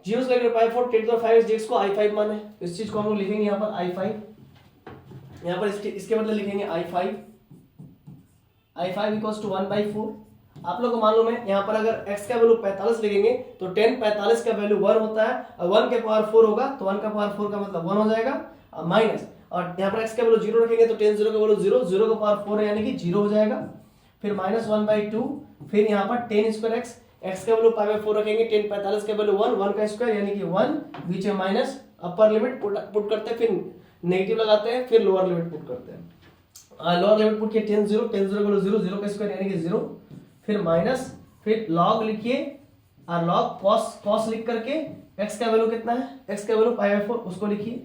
0 से लेकर π/4 10⁵ dx को i5 माने। इस चीज को हम लोग लिखेंगे यहाँ पर i5, यहाँ पर इसके बदले लिखेंगे i5 इक्वल्स टू 1/4। आप लोग को मालूम है यहाँ पर अगर x का वैल्यू 45 लिखेंगे तो 10 45 का वैल्यू 1 होता है, और 1 के पावर 4 होगा तो 1 का पावर 4 का मतलब 1 हो जाएगा, माइनस, और यहाँ पर x का वैल्यू 0 रखेंगे तो 10 0 का वैल्यू 0, 0 का पावर 4 है यानी कि 0 हो जाएगा, फिर -1/2, फिर यहाँ पर 10² x का वैल्यू π/4 रखेंगे, 10 45 का वैल्यू 1, 1 का स्क्वायर यानी कि 1, बीच में माइनस, अपर लिमिट पुट करते हैं, फिर नेगेटिव लगाते हैं, फिर लोअर लिमिट पुट करते हैं। लोअर लिमिट पुट किए 10 0 का वैल्यू 0, 0 का स्क्वायर यानी कि 0, फिर माइनस, फिर log लिखिए, और log cos लिख करके x का वैल्यू कितना है, x का वैल्यू π/4 उसको लिखिए,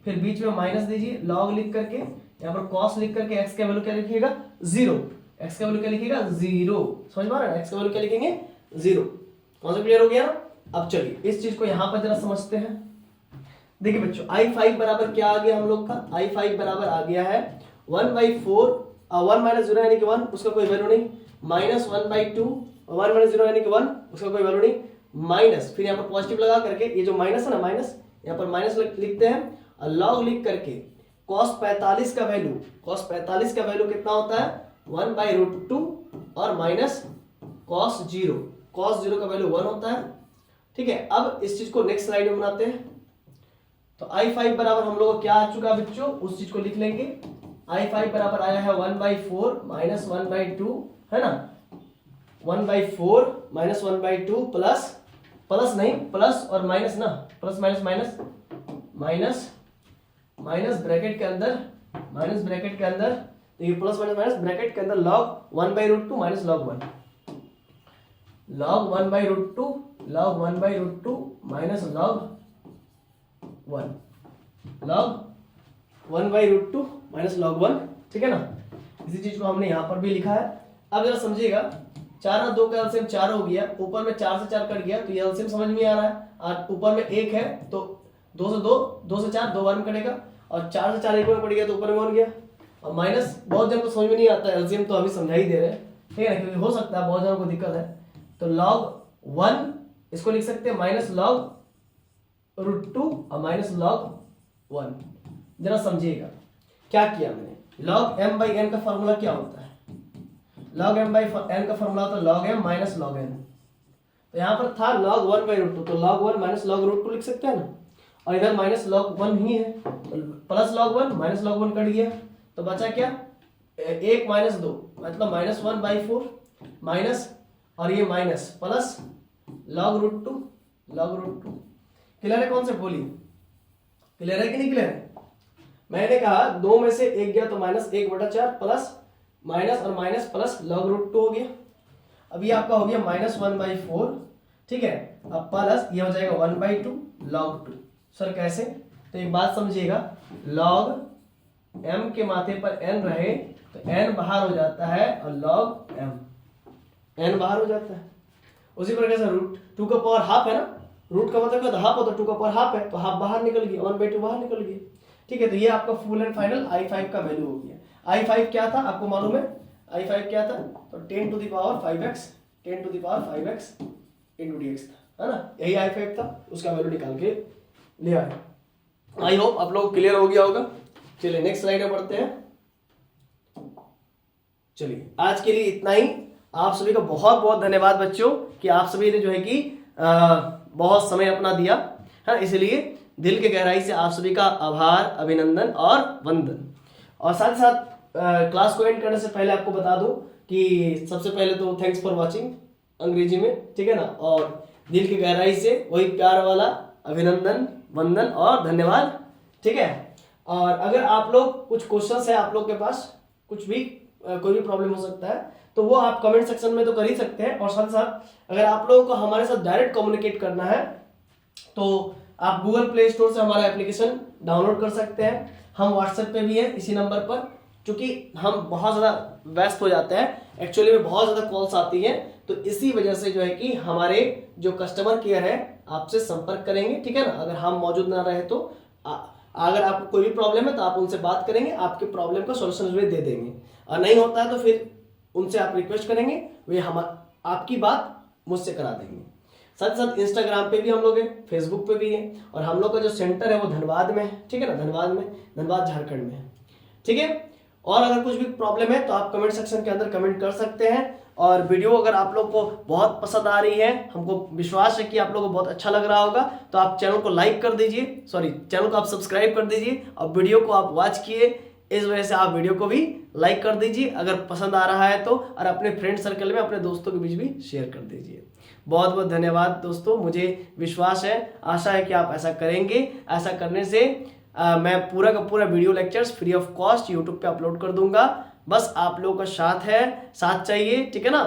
फिर बीच में माइनस दीजिए, log लिख करके यहाँ पर cos लिख करके x का वैल्यू क्या लिखिएगा 0, x का वैल्यू क्या लिखिएगा 0, समझ पा रहे हैं, x का वैल्यू क्या लिखेंगे 0। कॉन्सेप्ट क्लियर हो गया ना। अब चलिए इस चीज को यहाँ पर जरा समझते हैं। देखिए बच्चों i5 बराबर क्या आ गया हम लोग का, i5 बराबर आ गया है 1/4, 1 - 0 यानी कि 1, उसका कोई वैल्यू नहीं, -1/2, 1 - 0 यानी कि 1, उसका कोई वैल्यू नहीं, माइनस, फिर यहाँ पर पॉजिटिव लगा करके, ये जो माइनस है ना, माइनस, यहाँ पर माइनस लिखते हैं, और log लिख करके cos 45 का वैल्यू कितना होता है 1/√2, और माइनस cos 0 का वैल्यू 1 होता है। ठीक है, अब इस चीज को नेक्स्ट स्लाइड में बनाते हैं। तो i5 बराबर हम लोग को क्या आ चुका बच्चों, उस चीज को लिख लेंगे। i5 बराबर आया है 1/4 - 1/2, है ना, 1/4 - 1/2 प्लस नहीं, प्लस और माइनस ना, प्लस माइनस माइनस ब्रैकेट के अंदर, देखिए प्लस माइनस ब्रैकेट के अंदर log 1/√2 minus log 1, log 1/√2 minus log 1, log 1/√2 minus log 1। ठीक है ना, इसी चीज को हमने यहाँ पर भी लिखा है। अब जरा समझिएगा, 4 और 2 का एलसीएम 4 हो गया, ऊपर में 4 से 4 कट गया, तो ये एलसीएम समझ में आ रहा है, और ऊपर में 1 है तो 2 से 4 2 बार में कटेगा, और 4 से 4 एक बार कट गया तो ऊपर में 1 गया, और माइनस बहुत जन को समझ में नहीं आता, एलसीएम तो अभी समझा ही दे रहे हैं। ठीक है ना, क्योंकि हो सकता है बहुत जनों को दिक्कत है। तो log 1 इसको लिख सकते हैं माइनस log√2 और माइनस log 1। जरा समझिएगा क्या किया मैंने, log m/n का फॉर्मूला क्या होता है, log m/n का फॉर्मूला होता है log m minus log n। तो यहाँ पर था log 1/√2, तो log 1 माइनस log√2 लिख सकते हैं ना, और इधर माइनस log 1 ही है, plus log 1 minus log 1 cut गया, तो बचा क्या 1 - 2 मतलब -1/4 माइनस, और ये माइनस प्लस log√2। क्लियर है कॉन्सेप्ट, बोलिए क्लियर है कि नहीं क्लियर है। मैंने कहा 2 में से 1 गया तो -1/4 प्लस माइनस और माइनस प्लस log√2 हो गया। अब ये आपका हो गया -1/4, ठीक है, अब प्लस ये हो जाएगा 1/2 log 2। सर कैसे, तो एक बात समझिएगा, log m के माथे पर n रहे तो n बाहर हो जाता है, और log m n बाहर हो जाता है। उसी प्रकार से √2 का पावर हाफ है ना, रूट का मतलब हाफ होता है, 2 का पावर हाफ है तो हाफ बाहर निकल गया, 1/2 बाहर निकल गया। ठीक है, तो ये आपका फुल एंड फाइनल i5 का वैल्यू हो गया। i5 क्या था आपको मालूम है, i5 क्या था, तो 10⁵x into dx था, है ना, यही i5 था, उसका वैल्यू निकाल के ले आए। आई होप आप लोग क्लियर हो गया होगा। चलिए नेक्स्ट स्लाइड में बढ़ते हैं। चलिए आज के लिए इतना ही। आप सभी का बहुत बहुत धन्यवाद बच्चों कि आप सभी ने जो है कि बहुत समय अपना दिया है, इसलिए दिल के गहराई से आप सभी का आभार, अभिनंदन और वंदन। और साथ ही साथ क्लास को एंड करने से पहले आपको बता दूं कि सबसे पहले तो थैंक्स फॉर वाचिंग अंग्रेजी में, ठीक है ना, और दिल की गहराई से वही प्यार वाला अभिनंदन, वंदन और धन्यवाद। ठीक है, और अगर आप लोग कुछ क्वेश्चंस है, आप लोग के पास कुछ भी कोई भी प्रॉब्लम हो सकता है तो वो आप कमेंट सेक्शन में तो कर ही सकते हैं। और साथ साथ अगर आप लोगों को हमारे साथ डायरेक्ट कम्युनिकेट करना है तो आप गूगल प्ले स्टोर से हमारा एप्लीकेशन डाउनलोड कर सकते हैं। हम व्हाट्सएप पे भी हैं इसी नंबर पर, क्योंकि हम बहुत ज़्यादा व्यस्त हो जाते हैं, एक्चुअली में बहुत ज़्यादा कॉल्स आती हैं, तो इसी वजह से जो है कि हमारे जो कस्टमर केयर है आपसे संपर्क करेंगे। ठीक है ना, अगर हम मौजूद ना रहे तो अगर आपको कोई भी प्रॉब्लम है तो आप उनसे बात करेंगे, आपके प्रॉब्लम का सोल्यूशन वे दे देंगे, और नहीं होता है तो फिर उनसे आप रिक्वेस्ट करेंगे, वे हम आपकी बात मुझसे करा देंगे। साथ साथ इंस्टाग्राम पे भी हम लोग हैं, फेसबुक पे भी हैं, और हम लोग का जो सेंटर है वो धनबाद में है, ठीक है ना, धनबाद झारखंड में है, ठीक है। और अगर कुछ भी प्रॉब्लम है तो आप कमेंट सेक्शन के अंदर कमेंट कर सकते हैं। और वीडियो अगर आप लोग को बहुत पसंद आ रही है, हमको विश्वास है कि आप लोगों को बहुत अच्छा लग रहा होगा, तो आप चैनल को लाइक कर दीजिए, चैनल को आप सब्सक्राइब कर दीजिए, और वीडियो को आप वॉच किए, इस वजह से आप वीडियो को भी लाइक कर दीजिए अगर पसंद आ रहा है तो, और अपने फ्रेंड सर्कल में अपने दोस्तों के बीच भी शेयर कर दीजिए। बहुत बहुत धन्यवाद दोस्तों, मुझे विश्वास है, आशा है कि आप ऐसा करेंगे। ऐसा करने से मैं पूरा का पूरा video lectures free of cost YouTube पे अपलोड कर दूंगा। बस आप लोगों का साथ चाहिए, ठीक है ना।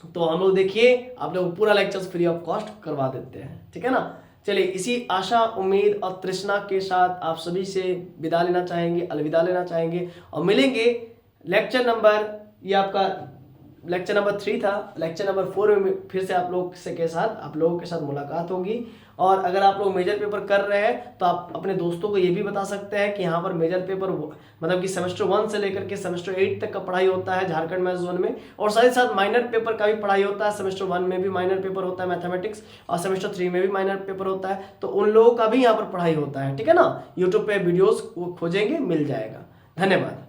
तो हम लोग देखिए आप लोग पूरा लेक्चर्स फ्री ऑफ कॉस्ट करवा देते हैं, ठीक है ना। चलिए इसी आशा, उम्मीद और तृष्णा के साथ आप सभी से विदा लेना चाहेंगे, अलविदा लेना चाहेंगे, और मिलेंगे लेक्चर नंबर, ये आपका लेक्चर नंबर 3 था, लेक्चर नंबर 4 में फिर से आप लोग आप लोगों के साथ मुलाकात होगी। और अगर आप लोग मेजर पेपर कर रहे हैं तो आप अपने दोस्तों को ये भी बता सकते हैं कि यहाँ पर मेजर पेपर मतलब कि सेमेस्टर 1 से लेकर के सेमेस्टर 8 तक का पढ़ाई होता है झारखंड मैथ्स जोन में, और साथ ही साथ माइनर पेपर का भी पढ़ाई होता है। सेमेस्टर 1 में भी माइनर पेपर होता है मैथमेटिक्स, और सेमेस्टर 3 में भी माइनर पेपर होता है, तो उन लोगों का भी यहाँ पर पढ़ाई होता है, ठीक है ना। यूट्यूब पे वीडियोस खोजेंगे, मिल जाएगा। धन्यवाद।